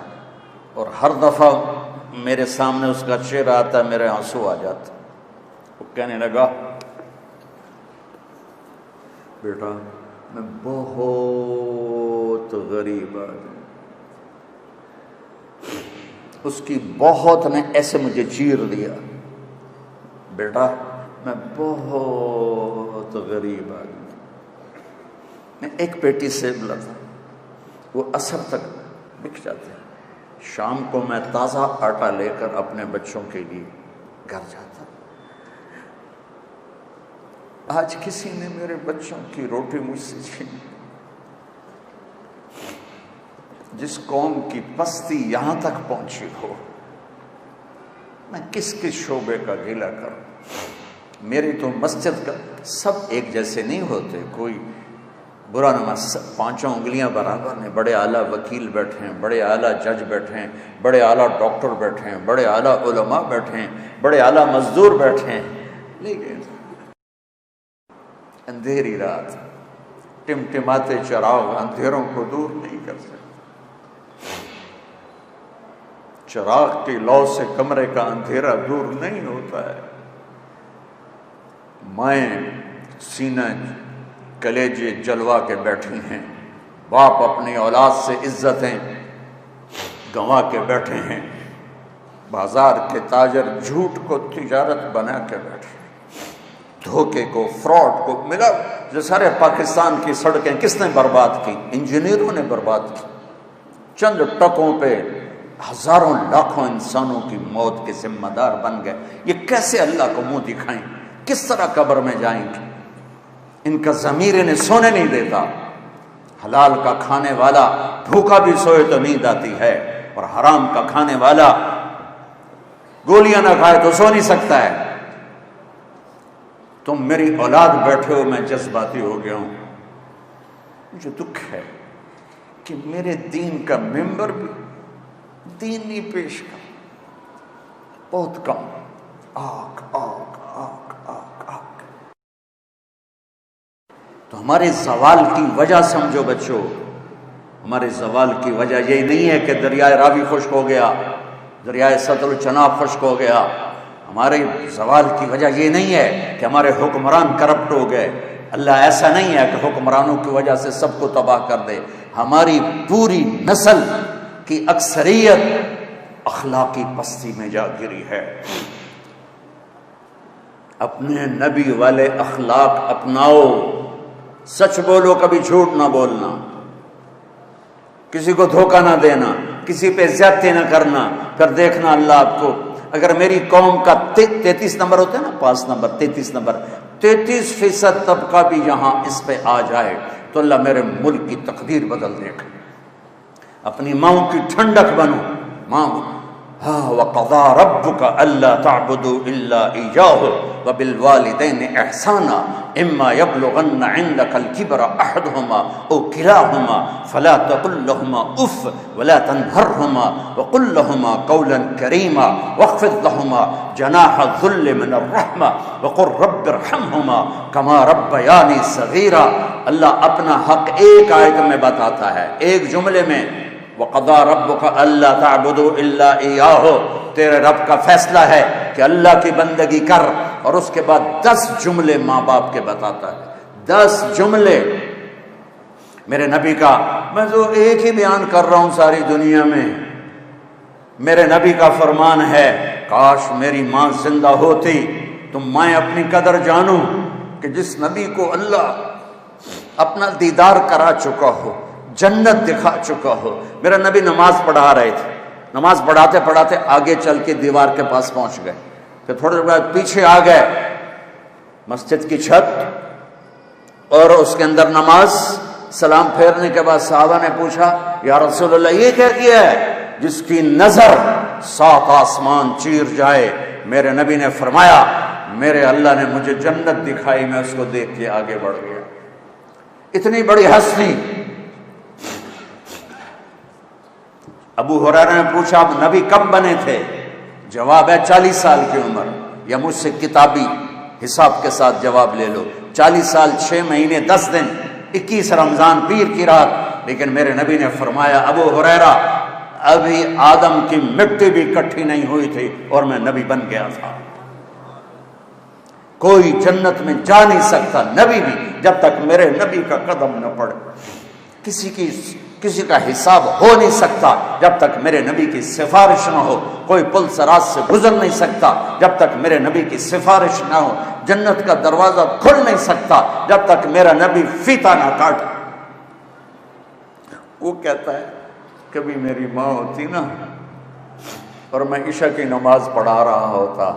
S1: اور ہر دفعہ میرے سامنے اس کا چہرہ آتا ہے، میرے آنسو آ جاتے. وہ کہنے لگا بیٹا میں بہت غریب آدمی، اس کی بہت نے ایسے مجھے چیر دیا، بیٹا میں بہت غریب آدمی. میں ایک پیٹی سیب لاتا، وہ عصر تک بک جاتے ہیں، شام کو میں تازہ آٹا لے کر اپنے بچوں کے لیے گھر جاتا. آج کسی نے میرے بچوں کی روٹی مجھ سے چھین. جس قوم کی پستی یہاں تک پہنچی ہو، میں کس کس شعبے کا گلہ کروں. میری تو مسجد کا سب ایک جیسے نہیں ہوتے، کوئی برا نہ پانچوں انگلیاں برابر ہیں. بڑے اعلیٰ وکیل بیٹھے ہیں، بڑے اعلیٰ جج بیٹھے ہیں، بڑے اعلیٰ ڈاکٹر بیٹھے ہیں، بڑے اعلیٰ علماء بیٹھے ہیں، بڑے اعلیٰ مزدور بیٹھے ہیں. لیکن اندھیری رات ٹمٹماتے چراغ اندھیروں کو دور نہیں کر سکتے. چراغ کی لو سے کمرے کا اندھیرا دور نہیں ہوتا ہے. مائیں سینہ کلیجے جلوا کے بیٹھی ہیں، باپ اپنی اولاد سے عزتیں گنوا کے بیٹھے ہیں، بازار کے تاجر جھوٹ کو تجارت بنا کے بیٹھے ہیں، دھوکے کو فراڈ کو ملا. جو سارے پاکستان کی سڑکیں کس نے برباد کی؟ انجینئروں نے برباد کی. چند ٹکوں پہ ہزاروں لاکھوں انسانوں کی موت کے ذمہ دار بن گئے. یہ کیسے اللہ کو منہ دکھائیں؟ کس طرح قبر میں جائیں گے؟ ان کا ضمیر انہیں سونے نہیں دیتا. حلال کا کھانے والا بھوکا بھی سوئے تو نیند آتی ہے، اور حرام کا کھانے والا گولیاں نہ کھائے تو سو نہیں سکتا ہے. تم میری اولاد بیٹھے ہو، میں جذباتی ہو گیا ہوں. مجھے دکھ ہے کہ میرے دین کا ممبر بھی دین نہیں پیش کر، بہت کم. آگ آگ آگ آگ آگ. تو ہمارے زوال کی وجہ سمجھو بچوں، ہمارے زوال کی وجہ یہ نہیں ہے کہ دریائے راوی خشک ہو گیا، دریائے ستلج چناب خشک ہو گیا. ہمارے زوال کی وجہ یہ نہیں ہے کہ ہمارے حکمران کرپٹ ہو گئے. اللہ ایسا نہیں ہے کہ حکمرانوں کی وجہ سے سب کو تباہ کر دے. ہماری پوری نسل کی اکثریت اخلاقی پستی میں جا گری ہے. اپنے نبی والے اخلاق اپناؤ. سچ بولو، کبھی جھوٹ نہ بولنا، کسی کو دھوکہ نہ دینا، کسی پہ زیادتی نہ کرنا. پھر دیکھنا اللہ آپ کو، اگر میری قوم کا 33 نمبر ہوتا ہے نا، 5 نمبر 33 نمبر 33% طبقہ بھی یہاں اس پہ آ جائے تو اللہ میرے ملک کی تقدیر بدل دے گا. اپنی ماں کی ٹھنڈک بنو. ماں وَقَضَى رَبُّكَ أَلَّا تَعْبُدُوا إِلَّا إِيَّاهُ وَبِالْوَالِدَيْنِ إِحْسَانًا إِمَّا يَبْلُغَنَّ عِندَكَ الْكِبَرَ أَحَدُهُمَا أَوْ كِلَاهُمَا فَلَا تَقُل لَّهُمَا أُفٍّ وَلَا تَنْهَرْهُمَا وَقُل لَّهُمَا قَوْلًا كَرِيمًا وَاخْفِضْ لَهُمَا جَنَاحَ الذُّلِّ مِنَ الرَّحْمَةِ وَقُل رَّبِّ ارْحَمْهُمَا كَمَا رَبَّيَانِي صَغِيرًا. اللہ اپنا حق ایک آیت میں بتاتا ہے، ایک جملے میں. وَقَضَى رَبُّكَ أَلَّا تَعْبُدُوا إِلَّا إِيَّاهُ. تیرے رب کا فیصلہ ہے کہ اللہ کی بندگی کر، اور اس کے بعد 10 جملے ماں باپ کے بتاتا ہے. 10 جملے میرے نبی کا. میں تو ایک ہی بیان کر رہا ہوں ساری دنیا میں. میرے نبی کا فرمان ہے، کاش میری ماں زندہ ہوتی تو میں اپنی قدر جانوں کہ جس نبی کو اللہ اپنا دیدار کرا چکا ہو، جنت دکھا چکا ہو. میرا نبی نماز پڑھا رہے تھے، نماز پڑھاتے پڑھاتے آگے چل کے دیوار کے پاس پہنچ گئے، پھر تھوڑے دیر بعد پیچھے آ گئے مسجد کی چھت، اور اس کے اندر نماز. سلام پھیرنے کے بعد صحابہ نے پوچھا، یا رسول اللہ یہ کیا کیا ہے؟ جس کی نظر 7 آسمان چیر جائے. میرے نبی نے فرمایا، میرے اللہ نے مجھے جنت دکھائی، میں اس کو دیکھ کے آگے بڑھ گیا. اتنی بڑی ہستی. ابو ہریرہ نے پوچھا، اب نبی کب بنے تھے؟ جواب ہے 40 سال کی عمر. یا مجھ سے کتابی حساب کے ساتھ جواب لے لو. 40 سال 6 مہینے 10 دن 21 رمضان پیر کی رات. لیکن میرے نبی نے فرمایا، ابو ہریرہ ابھی آدم کی مٹی بھی اکٹھی نہیں ہوئی تھی اور میں نبی بن گیا تھا. کوئی جنت میں جا نہیں سکتا، نبی بھی، جب تک میرے نبی کا قدم نہ پڑے. کسی کا حساب ہو نہیں سکتا جب تک میرے نبی کی سفارش نہ ہو. کوئی پل صراط سے گزر نہیں سکتا جب تک میرے نبی کی سفارش نہ ہو. جنت کا دروازہ کھل نہیں سکتا جب تک میرا نبی فیتا نہ کاٹے. وہ کہتا ہے، کبھی میری ماں ہوتی نا اور میں عشاء کی نماز پڑھا رہا ہوتا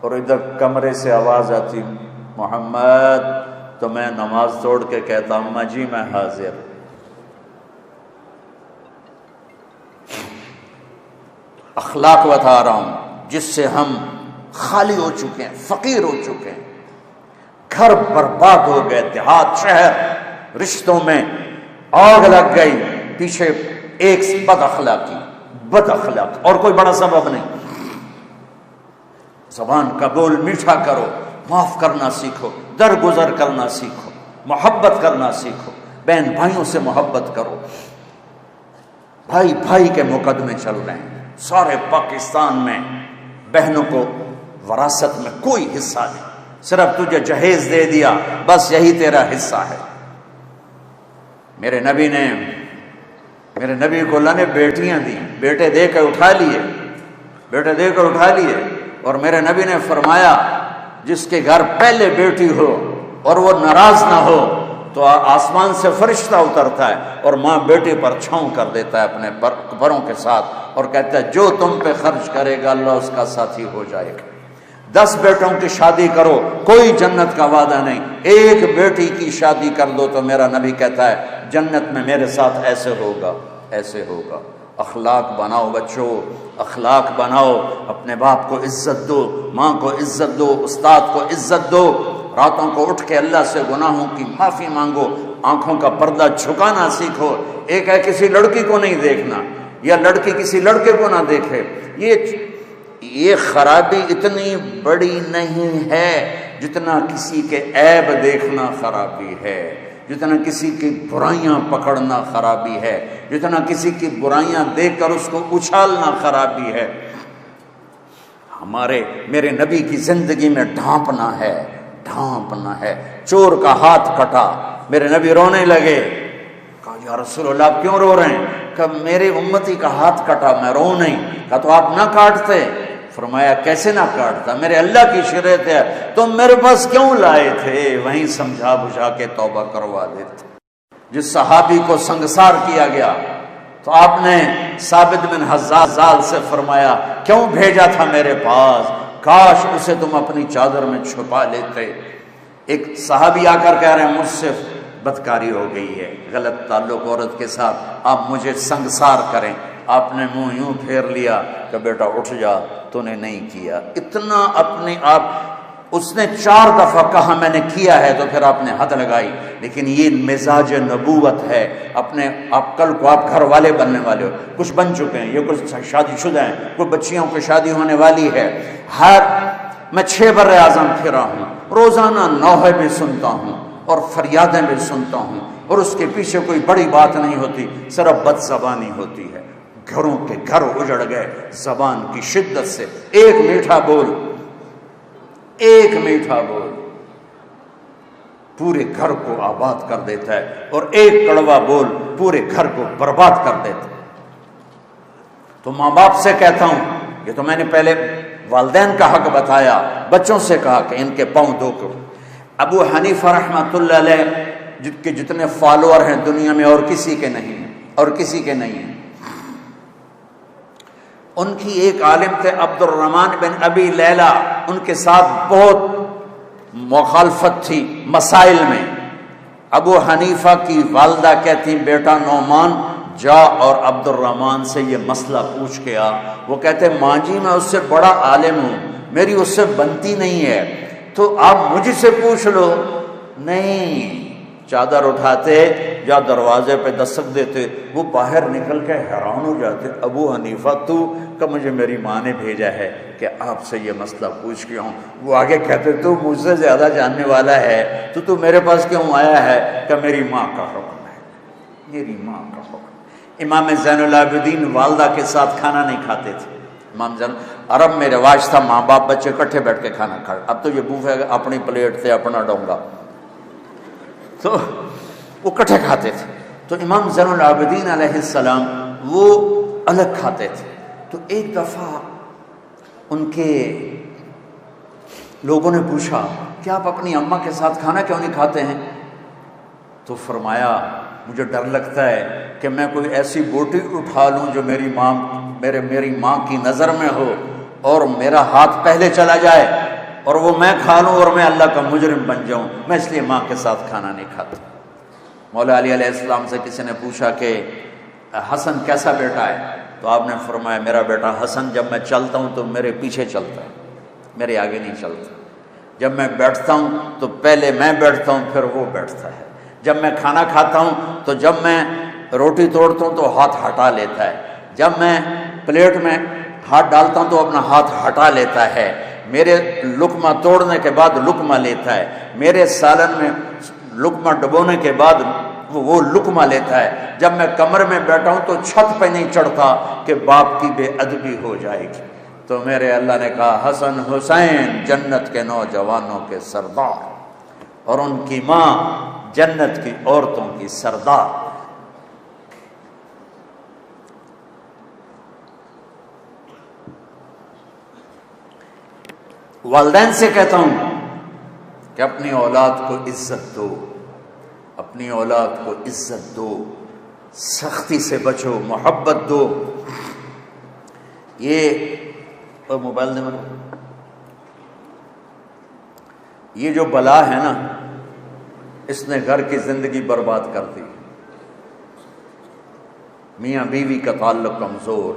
S1: اور ادھر کمرے سے آواز آتی محمد، تو میں نماز توڑ کے کہتا اماں جی میں حاضر. اخلاق بتا رہا ہوں جس سے ہم خالی ہو چکے ہیں، فقیر ہو چکے ہیں. گھر برباد ہو گئے، دیہات شہر رشتوں میں آگ لگ گئی، پیچھے ایک بد اخلاقی اور کوئی بڑا سبب نہیں. زبان کا بول میٹھا کرو، معاف کرنا سیکھو، درگزر کرنا سیکھو، محبت کرنا سیکھو، بہن بھائیوں سے محبت کرو. بھائی بھائی کے مقدمے چل رہے ہیں سارے پاکستان میں. بہنوں کو وراثت میں کوئی حصہ نہیں، صرف تجھے جہیز دے دیا، بس یہی تیرا حصہ ہے. میرے نبی کو اللہ نے بیٹیاں دی، بیٹے دے کر اٹھا لیے. اور میرے نبی نے فرمایا، جس کے گھر پہلے بیٹی ہو اور وہ ناراض نہ ہو تو آسمان سے فرشتہ اترتا ہے اور ماں بیٹے پر چھاؤں کر دیتا ہے اپنے پروں کے ساتھ اور کہتا ہے جو تم پہ خرچ کرے گا اللہ اس کا ساتھی ہو جائے گا. 10 بیٹوں کی شادی کرو، کوئی جنت کا وعدہ نہیں. ایک بیٹی کی شادی کر دو تو میرا نبی کہتا ہے جنت میں میرے ساتھ ایسے ہوگا. اخلاق بناؤ بچوں، اخلاق بناؤ. اپنے باپ کو عزت دو، ماں کو عزت دو، استاد کو عزت دو. راتوں کو اٹھ کے اللہ سے گناہوں کی معافی مانگو. آنکھوں کا پردہ جھکانا سیکھو. ایک ہے کسی لڑکی کو نہیں دیکھنا یا لڑکی کسی لڑکے کو نہ دیکھے. یہ خرابی اتنی بڑی نہیں ہے جتنا کسی کے عیب دیکھنا خرابی ہے. جتنا کسی کی برائیاں پکڑنا خرابی ہے، جتنا کسی کی برائیاں دیکھ کر اس کو اچھالنا خرابی ہے، میرے نبی کی زندگی میں ڈھانپنا ہے۔ چور کا ہاتھ کٹا، میرے نبی رونے لگے، کہا یا رسول اللہ آپ کیوں رو رہے ہیں؟ کہ میرے امتی کا ہاتھ کٹا، میں رو نہیں۔ کہا تو آپ نہ کاٹتے؟ فرمایا کیسے نہ کاٹتا، میرے اللہ کی شریعت ہے، تم میرے پاس کیوں لائے تھے؟ وہیں سمجھا بجھا کے توبہ کروا دیتے۔ جس صحابی کو سنگسار کیا گیا تو آپ نے ثابت بن حزال سے فرمایا کیوں بھیجا تھا میرے پاس، کاش اسے تم اپنی چادر میں چھپا لیتے۔ ایک صحابی آ کر کہہ رہے ہیں مجھ سے بدکاری ہو گئی ہے، غلط تعلق عورت کے ساتھ، آپ مجھے سنگسار کریں۔ آپ نے منہ یوں پھیر لیا کہ بیٹا اٹھ جا، تو نے نہیں کیا۔ اتنا اپنے آپ، اس نے 4 دفعہ کہا میں نے کیا ہے، تو پھر آپ نے حد لگائی۔ لیکن یہ مزاج نبوت ہے، آپ کل کو آپ گھر والے بننے والے ہو، کچھ بن چکے ہیں، یہ کچھ شادی شدہ ہیں، کوئی بچیوں کی شادی ہونے والی ہے۔ میں 6 بر اعظم پھرا ہوں، روزانہ نوحے بھی سنتا ہوں اور فریادیں بھی سنتا ہوں، اور اس کے پیچھے کوئی بڑی بات نہیں ہوتی، صرف بد زبانی ہوتی ہے۔ گھروں کے گھر اجڑ گئے زبان کی شدت سے۔ ایک میٹھا بول پورے گھر کو آباد کر دیتا ہے، اور ایک کڑوا بول پورے گھر کو برباد کر دیتا ہے۔ تو ماں باپ سے کہتا ہوں، یہ تو میں نے پہلے والدین کا حق بتایا، بچوں سے کہا کہ ان کے پاؤں دھو کرو۔ ابو حنیفہ رحمۃ اللہ علیہ کے جتنے فالوور ہیں دنیا میں اور کسی کے نہیں ہیں، ان کی ایک عالم تھے عبد الرحمن بن ابی لیلہ، ان کے ساتھ بہت مخالفت تھی مسائل میں۔ ابو حنیفہ کی والدہ کہتی بیٹا نعمان جا اور عبد الرحمن سے یہ مسئلہ پوچھ کے آ۔ وہ کہتے ماں جی میں اس سے بڑا عالم ہوں، میری اس سے بنتی نہیں ہے، تو آپ مجھ سے پوچھ لو۔ نہیں، چادر اٹھاتے یا دروازے پہ دستک دیتے، وہ باہر نکل کے حیران ہو جاتے، ابو حنیفہ تو کہ مجھے میری ماں نے بھیجا ہے کہ آپ سے یہ مسئلہ پوچھ کے ہوں۔ وہ آگے کہتے تو مجھ سے زیادہ جاننے والا ہے، تو میرے پاس کیوں آیا ہے؟ کہ میری ماں کا حکم ہے، میری ماں کا حکم۔ امام زین العابدین والدہ کے ساتھ کھانا نہیں کھاتے تھے۔ امام زین، عرب میں رواج تھا ماں باپ بچے اکٹھے بیٹھ کے کھانا کھائے، اب تو یہ بوفے اپنی پلیٹ سے اپنا ڈونگا، تو وہ اکٹھے کھاتے تھے۔ تو امام زین العابدین علیہ السلام وہ الگ کھاتے تھے۔ تو ایک دفعہ ان کے لوگوں نے پوچھا کہ آپ اپنی اماں کے ساتھ کھانا کیوں نہیں کھاتے ہیں؟ تو فرمایا مجھے ڈر لگتا ہے کہ میں کوئی ایسی بوٹی اٹھا لوں جو میری ماں کی نظر میں ہو اور میرا ہاتھ پہلے چلا جائے اور وہ میں کھا لوں اور میں اللہ کا مجرم بن جاؤں، میں اس لیے ماں کے ساتھ کھانا نہیں کھاتا۔ مولا علی علیہ السلام سے کسی نے پوچھا کہ حسن کیسا بیٹا ہے؟ تو آپ نے فرمایا میرا بیٹا حسن جب میں چلتا ہوں تو میرے پیچھے چلتا ہے، میرے آگے نہیں چلتا۔ جب میں بیٹھتا ہوں تو پہلے میں بیٹھتا ہوں پھر وہ بیٹھتا ہے۔ جب میں کھانا کھاتا ہوں تو جب میں روٹی توڑتا ہوں تو ہاتھ ہٹا لیتا ہے، جب میں پلیٹ میں ہاتھ ڈالتا ہوں تو اپنا ہاتھ ہٹا لیتا ہے، میرے لقمہ توڑنے کے بعد لقمہ لیتا ہے، میرے سالن میں لقمہ ڈبونے کے بعد وہ لقمہ لیتا ہے۔ جب میں کمرے میں بیٹھا ہوں تو چھت پہ نہیں چڑھتا کہ باپ کی بے ادبی ہو جائے گی۔ تو میرے اللہ نے کہا حسن حسین جنت کے نوجوانوں کے سردار اور ان کی ماں جنت کی عورتوں کی سردار۔ والدین سے کہتا ہوں کہ اپنی اولاد کو عزت دو، اپنی اولاد کو عزت دو، سختی سے بچو، محبت دو۔ یہ موبائل دے مجھے، یہ جو بلا ہے نا اس نے گھر کی زندگی برباد کر دی۔ میاں بیوی کا تعلق کمزور،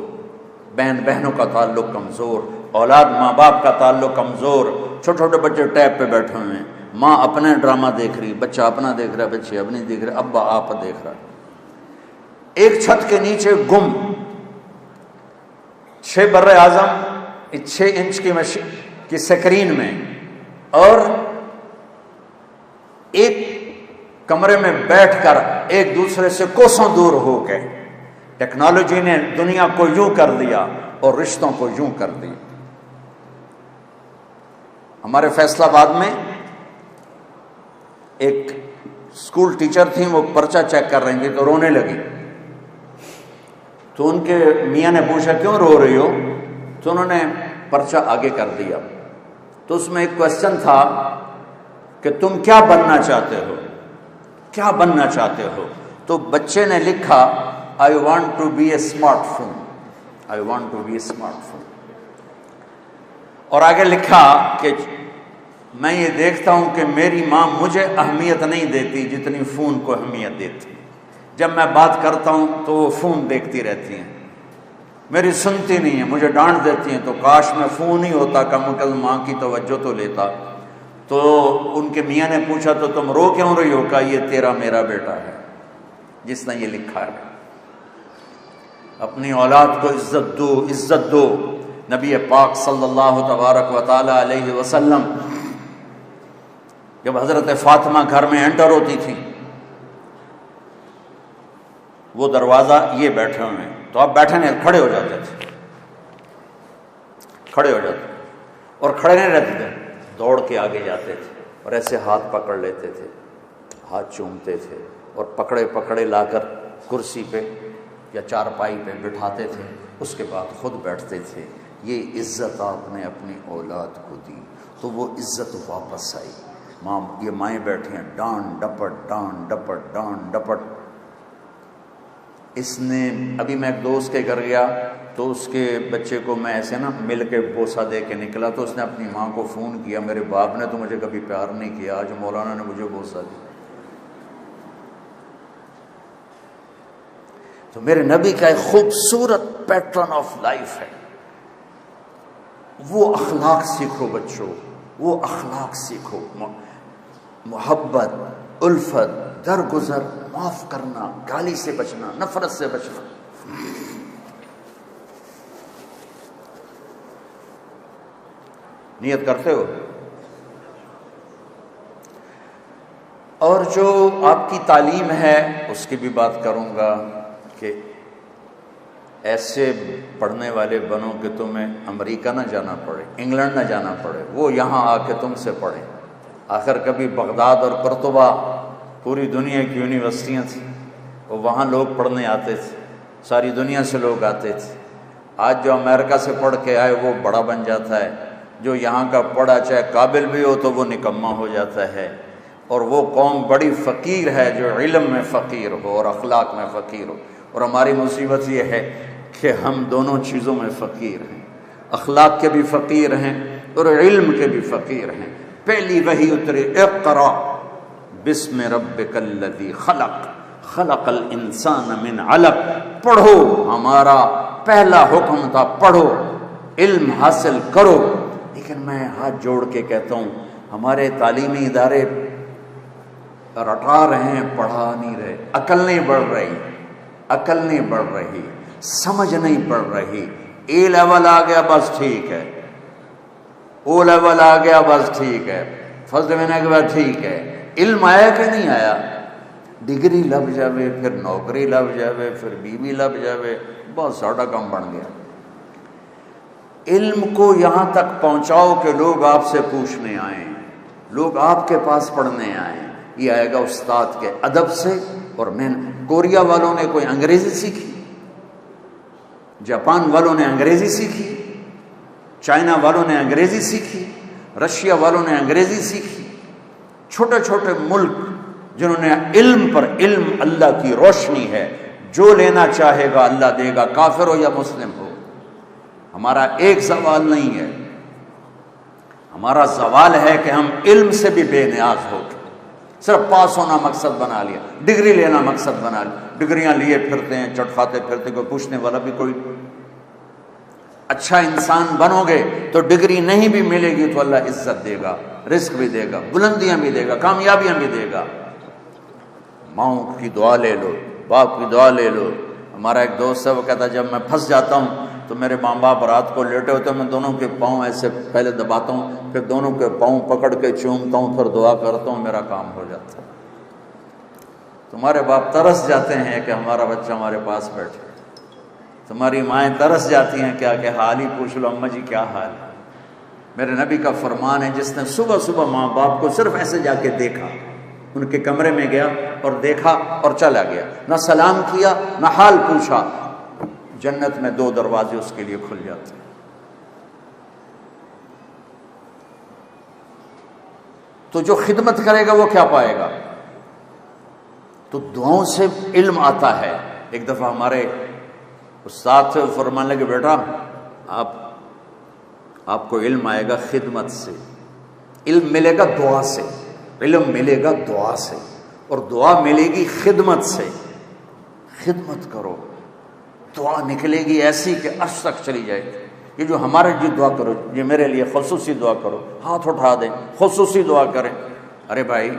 S1: بہن بہنوں کا تعلق کمزور، اولاد ماں باپ کا تعلق کمزور، چھوٹے چھوٹے بچے ٹیب پہ بیٹھے ہوئے ہیں، ماں اپنے ڈرامہ دیکھ رہی، بچہ اپنا دیکھ رہا، بچے اپنی دیکھ رہے، ابا آپ دیکھ رہا، ایک چھت کے نیچے گم، 6 بر اعظم 6 انچ کی سکرین میں، اور ایک کمرے میں بیٹھ کر ایک دوسرے سے کوسوں دور ہو کے. ٹیکنالوجی نے دنیا کو یوں کر دیا اور رشتوں کو یوں کر دیا. ہمارے فیصل آباد میں ایک اسکول ٹیچر تھیں، وہ پرچہ چیک کر رہی تھیں تو رونے لگی. تو ان کے میاں نے پوچھا کیوں رو رہی ہو؟ تو انہوں نے پرچہ آگے کر دیا. تو اس میں ایک کوشچن تھا کہ تم کیا بننا چاہتے ہو، کیا بننا چاہتے ہو؟ تو بچے نے لکھا I want to be a smartphone. I want to be a smartphone. اور آگے لکھا کہ میں یہ دیکھتا ہوں کہ میری ماں مجھے اہمیت نہیں دیتی جتنی فون کو اہمیت دیتی. جب میں بات کرتا ہوں تو وہ فون دیکھتی رہتی ہیں، میری سنتی نہیں ہے، مجھے ڈانٹ دیتی ہیں. تو کاش میں فون ہی ہوتا، کم از کم ماں کی توجہ تو لیتا. تو ان کے میاں نے پوچھا تو تم رو کیوں رہی ہو؟ کہا یہ تیرا میرا بیٹا ہے جس نے یہ لکھا ہے. اپنی اولاد کو عزت دو، عزت دو. نبی پاک صلی اللہ تبارک و تعالی علیہ وسلم جب حضرت فاطمہ گھر میں انٹر ہوتی تھی، وہ دروازہ یہ بیٹھے ہوئے ہیں تو آپ بیٹھے نہیں، کھڑے ہو جاتے تھے، کھڑے ہو جاتے اور کھڑے نہیں رہتے تھے، دوڑ کے آگے جاتے تھے اور ایسے ہاتھ پکڑ لیتے تھے، ہاتھ چومتے تھے اور پکڑے پکڑے لا کر کرسی پہ یا چارپائی پہ بٹھاتے تھے. اس کے بعد خود بیٹھتے تھے. یہ عزت آپ نے اپنی اولاد کو دی تو وہ عزت واپس آئی. ماں، یہ مائیں بیٹھی ہیں، ڈانٹ ڈپٹ ڈانٹ ڈپٹ ڈانٹ ڈپٹ. اس نے ابھی میں ایک دوست کے گھر گیا تو اس کے بچے کو میں ایسے نا مل کے بوسہ دے کے نکلا تو اس نے اپنی ماں کو فون کیا، میرے باپ نے تو مجھے کبھی پیار نہیں کیا، آج مولانا نے مجھے بوسہ دیا. تو میرے نبی کا ایک خوبصورت پیٹرن آف لائف ہے. وہ اخلاق سیکھو بچوں، وہ اخلاق سیکھو. محبت، الفت، درگزر، معاف کرنا، گالی سے بچنا، نفرت سے بچنا. نیت کرتے ہو؟ اور جو آپ کی تعلیم ہے اس کی بھی بات کروں گا کہ ایسے پڑھنے والے بنو کہ تمہیں امریکہ نہ جانا پڑے، انگلینڈ نہ جانا پڑے، وہ یہاں آ کے تم سے پڑھیں. آخر کبھی بغداد اور قرطبہ پوری دنیا کی یونیورسٹیاں تھیں، اور وہاں لوگ پڑھنے آتے تھے، ساری دنیا سے لوگ آتے تھے. آج جو امریکہ سے پڑھ کے آئے وہ بڑا بن جاتا ہے، جو یہاں کا پڑھا چاہے قابل بھی ہو تو وہ نکما ہو جاتا ہے. اور وہ قوم بڑی فقیر ہے جو علم میں فقیر ہو اور اخلاق میں فقیر ہو. اور ہماری مصیبت یہ ہے کہ ہم دونوں چیزوں میں فقیر ہیں، اخلاق کے بھی فقیر ہیں اور علم کے بھی فقیر ہیں. پہلی وحی اتری اقرا بسم ربک الذی خلق خلق الانسان من علق. پڑھو، ہمارا پہلا حکم تھا پڑھو، علم حاصل کرو. لیکن میں ہاتھ جوڑ کے کہتا ہوں ہمارے تعلیمی ادارے رٹا رہے ہیں، پڑھا نہیں رہے. عقل نہیں بڑھ رہی، عقل نہیں بڑھ رہی، سمجھ نہیں بڑھ رہی. اے لیول آ گیا بس ٹھیک ہے، او لیول آ گیا بس ٹھیک ہے، فرسٹ مہینے کے بعد ٹھیک ہے. علم آیا کہ نہیں آیا؟ ڈگری لب جاوے، پھر نوکری لب جاوے، پھر بیوی لب جاوے، بہت ساڑا کام بن گیا. علم کو یہاں تک پہنچاؤ کہ لوگ آپ سے پوچھنے آئیں، لوگ آپ کے پاس پڑھنے آئیں. یہ آئے گا استاد کے ادب سے. اور میں کوریا والوں نے کوئی انگریزی سیکھی، جاپان والوں نے انگریزی سیکھی، چائنا والوں نے انگریزی سیکھی، رشیا والوں نے انگریزی سیکھی. چھوٹے چھوٹے ملک جنہوں نے علم پر علم اللہ کی روشنی ہے، جو لینا چاہے گا اللہ دے گا، کافر ہو یا مسلم ہو. ہمارا ایک زوال نہیں ہے، ہمارا زوال ہے کہ ہم علم سے بھی بے نیاز ہو گئے. صرف پاس ہونا مقصد بنا لیا، ڈگری لینا مقصد بنا لیا. ڈگریاں لیے پھرتے ہیں، چٹکھاتے پھرتے، کوئی پوچھنے والا بھی کوئی. اچھا انسان بنو گے تو ڈگری نہیں بھی ملے گی تو اللہ عزت دے گا، رزق بھی دے گا، بلندیاں بھی دے گا، کامیابیاں بھی دے گا. ماؤں کی دعا لے لو، باپ کی دعا لے لو. ہمارا ایک دوست ہے، وہ کہتا ہے جب میں پھنس جاتا ہوں تو میرے ماں باپ رات کو لیٹے ہوتے ہیں، میں دونوں کے پاؤں ایسے پہلے دباتا ہوں، پھر دونوں کے پاؤں پکڑ کے چومتا ہوں، پھر دعا کرتا ہوں، میرا کام ہو جاتا ہے. تمہارے باپ ترس جاتے ہیں کہ ہمارا بچہ ہمارے پاس بیٹھے، تمہاری مائیں ترس جاتی ہیں کیا کہ حال ہی پوچھ لو اماں جی کیا حال ہے۔ میرے نبی کا فرمان ہے جس نے صبح صبح ماں باپ کو صرف ایسے جا کے دیکھا، ان کے کمرے میں گیا اور دیکھا اور چلا گیا، نہ سلام کیا نہ حال پوچھا، جنت میں 2 دروازے اس کے لیے کھل جاتے ہیں۔ تو جو خدمت کرے گا وہ کیا پائے گا؟ تو دعاؤں سے علم آتا ہے۔ ایک دفعہ ہمارے استاد سے فرمانے لگے بیٹا آپ کو علم آئے گا خدمت سے، علم ملے گا دعا سے، علم ملے گا دعا سے، اور دعا ملے گی خدمت سے۔ خدمت کرو، دعا نکلے گی ایسی کہ عرش تک چلی جائے گی۔ یہ جو ہمارے جی دعا کرو، یہ میرے لیے خصوصی دعا کرو، ہاتھ اٹھا دیں خصوصی دعا کریں۔ ارے بھائی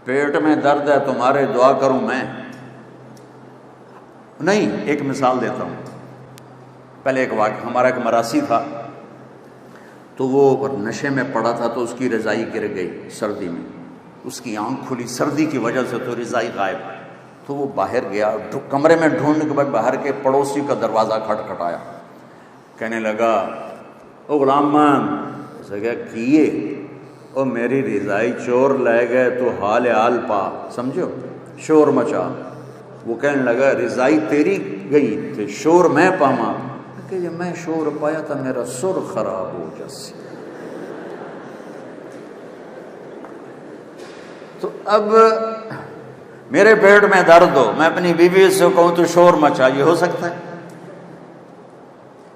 S1: پیٹ میں درد ہے تمہارے دعا کروں میں؟ نہیں۔ ایک مثال دیتا ہوں۔ پہلے ایک واقعہ، ہمارا ایک مراسی تھا، تو وہ نشے میں پڑا تھا، تو اس کی رضائی گر گئی سردی میں، اس کی آنکھ کھلی سردی کی وجہ سے، تو رضائی غائب۔ تو وہ باہر گیا، کمرے میں ڈھونڈنے کے بعد باہر کے پڑوسی کا دروازہ کھٹکھٹایا، کہنے لگا او غلام مان، ایسا کیا کیے؟ او میری رضائی چور لے گئے تو حال پا، سمجھو شور مچا۔ وہ کہنے لگا رضائی تیری گئی تھی، شور میں پاما، کہ یہ میں شور پایا تھا میرا سر خراب ہو جیسے۔ تو اب میرے پیٹ میں درد ہو، میں اپنی بیوی سے کہوں تو شور مچا، یہ ہو سکتا ہے؟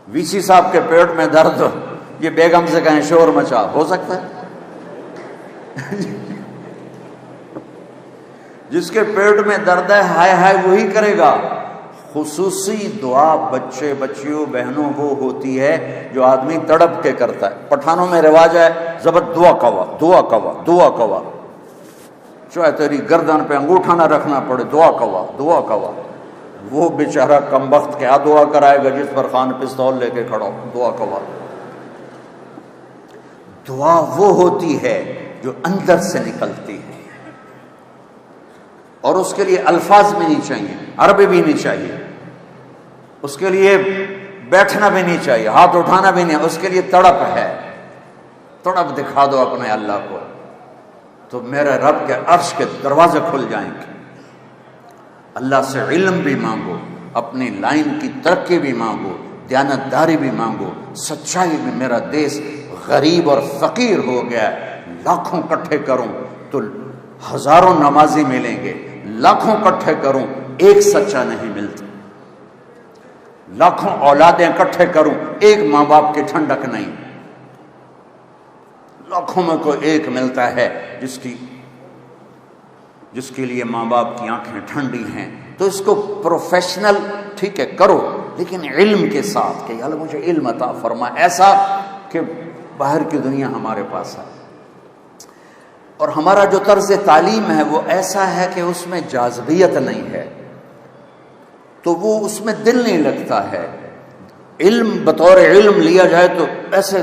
S1: وی سی صاحب کے پیٹ میں درد ہو، یہ بیگم سے کہیں شور مچا، ہو سکتا ہے؟ جس کے پیٹ میں درد ہے ہائے ہائے وہی کرے گا۔ خصوصی دعا بچے بچیوں بہنوں وہ ہوتی ہے جو آدمی تڑپ کے کرتا ہے۔ پٹھانوں میں رواج ہے زبر دعا کوا دعا کوا دعا کوا، چاہے تیری گردن پہ انگوٹھا نہ رکھنا پڑے، دعا کوا دعا کوا۔ وہ بیچارہ کم بخت کیا دعا کرائے گا جس پر خان پستول لے کے کھڑا ہو، دعا کوا۔ دعا وہ ہوتی ہے جو اندر سے نکلتی ہے، اور اس کے لیے الفاظ بھی نہیں چاہیے، عربی بھی نہیں چاہیے، اس کے لیے بیٹھنا بھی نہیں چاہیے، ہاتھ اٹھانا بھی نہیں، اس کے لیے تڑپ ہے۔ تڑپ دکھا دو اپنے اللہ کو، تو میرے رب کے عرش کے دروازے کھل جائیں گے۔ اللہ سے علم بھی مانگو، اپنی لائن کی ترقی بھی مانگو، دیانتداری بھی مانگو، سچائی بھی۔ میرا دیس غریب اور فقیر ہو گیا ہے، لاکھوں کٹھے کروں تو ہزاروں نمازی ملیں گے، لاکھوں کٹھے کروں ایک سچا نہیں ملتا، لاکھوں اولادیں کٹھے کروں ایک ماں باپ کی ٹھنڈک نہیں، لاکھوں میں کوئی ایک ملتا ہے جس کے لیے ماں باپ کی آنکھیں ٹھنڈی ہیں۔ تو اس کو پروفیشنل ٹھیک ہے کرو، لیکن علم کے ساتھ کہ اللہ مجھے علم عطا فرما، ایسا کہ باہر کی دنیا ہمارے پاس ہے۔ اور ہمارا جو طرز تعلیم ہے وہ ایسا ہے کہ اس میں جاذبیت نہیں ہے، تو وہ اس میں دل نہیں لگتا ہے۔ علم بطور علم لیا جائے تو ایسے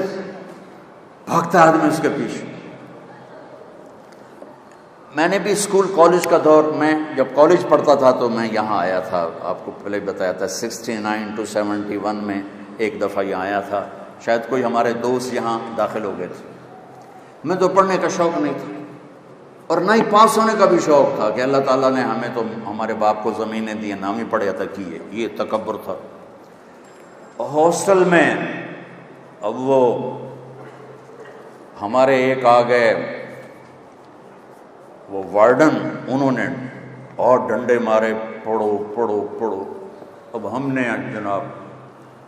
S1: بھاگتا آدمی اس کے پیچھے۔ میں نے بھی اسکول کالج کا دور، میں جب کالج پڑھتا تھا تو میں یہاں آیا تھا، آپ کو پہلے بتایا تھا 69 to 71 میں ایک دفعہ یہاں آیا تھا، شاید کوئی ہمارے دوست یہاں داخل ہو گئے تھے۔ میں تو پڑھنے کا شوق نہیں تھا اور نہ ہی پاس ہونے کا بھی شوق تھا کہ اللہ تعالیٰ نے ہمیں تو ہمارے باپ کو زمینیں دی، نام ہی پڑھیا تھا کیے، یہ تکبر تھا۔ ہاسٹل میں اب وہ ہمارے ایک آ گئے وہ وارڈن، انہوں نے اور ڈنڈے مارے، پڑھو پڑھو پڑھو۔ اب ہم نے جناب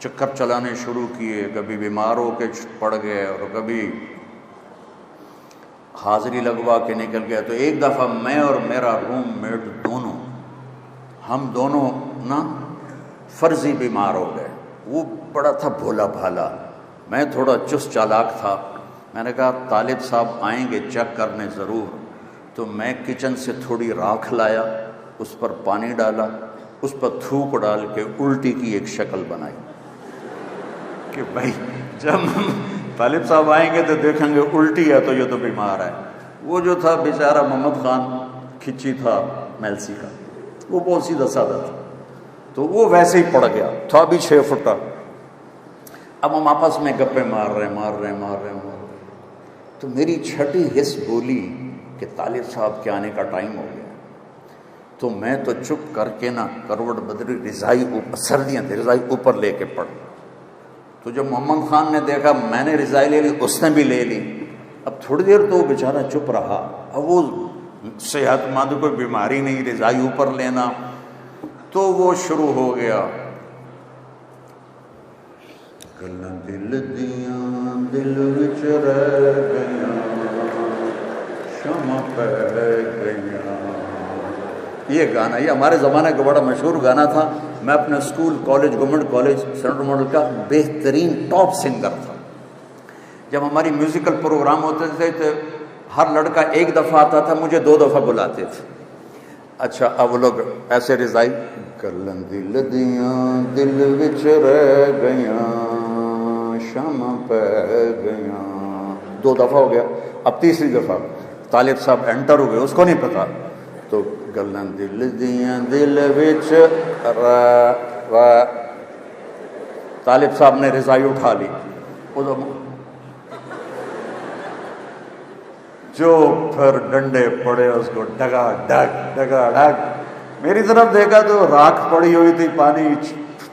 S1: چکر چلانے شروع کیے، کبھی بیمار ہو کے پڑ گئے اور کبھی حاضری لگوا کے نکل گیا۔ تو ایک دفعہ میں اور میرا روم میٹ دونوں، ہم دونوں نا فرضی بیمار ہو گئے۔ وہ بڑا تھا بھولا بھالا، میں تھوڑا چست چالاک تھا۔ میں نے کہا طالب صاحب آئیں گے چیک کرنے ضرور، تو میں کچن سے تھوڑی راکھ لایا، اس پر پانی ڈالا، اس پر تھوک ڈال کے الٹی کی ایک شکل بنائی کہ بھائی جب طالب صاحب آئیں گے تو دیکھیں گے الٹی ہے تو یہ تو بیمار ہے۔ وہ جو تھا بیچارہ محمد خان کھچی تھا، میلسی کا، وہ بہت سیدھا سادہ تھا، تو وہ ویسے ہی پڑ گیا تھا بھی 6 فٹا۔ اب ہم آپس میں گپے مار رہے تو میری چھٹی حص بولی کہ طالب صاحب کے آنے کا ٹائم ہو گیا، تو میں تو چپ کر کے نا کروٹ بدری، رضائی اوپر، سردیاں تھیں، رضائی اوپر لے کے پڑ۔ تو جب محمد خان نے دیکھا میں نے رضائی لے لی، اس نے بھی لے لی۔ اب تھوڑی دیر تو وہ بیچارہ چپ رہا، اب وہ صحت مند، کوئی بیماری نہیں، رضائی اوپر لینا، تو وہ شروع ہو گیا، گلاں دل دیاں دل وچ رہ گئیاں، شمع پہ گئیاں۔ یہ گانا، یہ ہمارے زمانے کا بڑا مشہور گانا تھا۔ میں اپنے school, college, government college central model کا بہترین ٹاپ سنگر تھا۔ جب ہماری میوزیکل پروگرام ہوتے تھے تو ہر لڑکا ایک دفعہ آتا تھا، مجھے 2 دفعہ بلاتے تھے۔ اچھا، اب وہ لوگ ایسے رضائی، گلاں دل دیاں دل وچ رہ گئیاں، شمع پہ گئیاں، 2 دفعہ ہو گیا۔ اب تیسری دفعہ طالب صاحب انٹر ہوئے، اس کو نہیں پتا، تو گلاں دل دیاں دل وچ طالب صاحب نے رضائی اٹھا لی، جو پھر ڈنڈے پڑے اس کو، ڈگا ڈگ۔ میری طرف دیکھا تو راکھ پڑی ہوئی تھی، پانی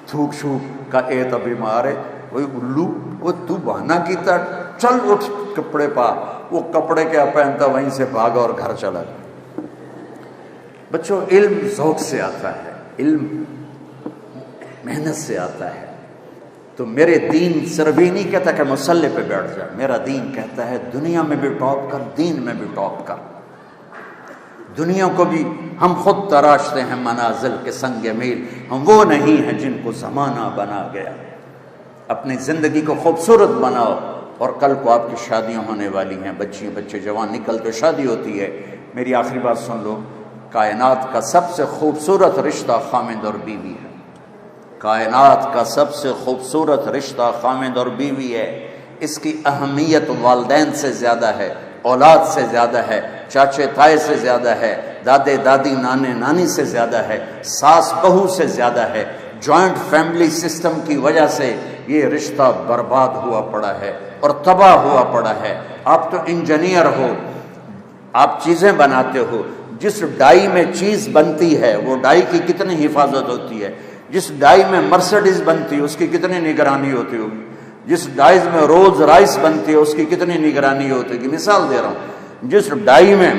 S1: تھوک چھوک کا، اے تو بیمار ہے، وہی الو، وہ تو بہانا کیتا، چل اٹھ کپڑے پا۔ وہ کپڑے کیا پہنتا، وہیں سے بھاگا اور گھر چلا گیا۔ بچوں، علم ذوق سے آتا ہے، علم محنت سے آتا ہے۔ تو میرے دین صرف ہی نہیں کہتا کہ مصلی پہ بیٹھ جا، میرا دین کہتا ہے دنیا میں بھی ٹاپ کر، دین میں بھی ٹاپ کر۔ دنیا کو بھی ہم خود تراشتے ہیں منازل کے سنگ میل، ہم وہ نہیں ہیں جن کو زمانہ بنا گیا۔ اپنی زندگی کو خوبصورت بناؤ، اور کل کو آپ کی شادیاں ہونے والی ہیں، بچی بچے جوان نکلتے، شادی ہوتی ہے۔ میری آخری بات سن لو، کائنات کا سب سے خوبصورت رشتہ خامند اور بیوی ہے۔ کائنات کا سب سے خوبصورت رشتہ خامند اور بیوی ہے۔ اس کی اہمیت والدین سے زیادہ ہے، اولاد سے زیادہ ہے، چاچے تائے سے زیادہ ہے، دادے دادی نانے نانی سے زیادہ ہے، ساس بہو سے زیادہ ہے۔ جوائنٹ فیملی سسٹم کی وجہ سے یہ رشتہ برباد ہوا پڑا ہے اور تباہ ہوا پڑا ہے۔ آپ تو انجینئر ہو، آپ چیزیں بناتے ہو، جس ڈائی میں چیز بنتی ہے وہ ڈائی کی کتنی حفاظت ہوتی ہے، جس ڈائی میں مرسڈیز بنتی ہے اس کی کتنی نگرانی ہوتی ہوگی، جس ڈائز میں رولز رائس بنتی ہے اس کی کتنی نگرانی ہوتی ہے۔ مثال دے رہا ہوں، جس ڈائی میں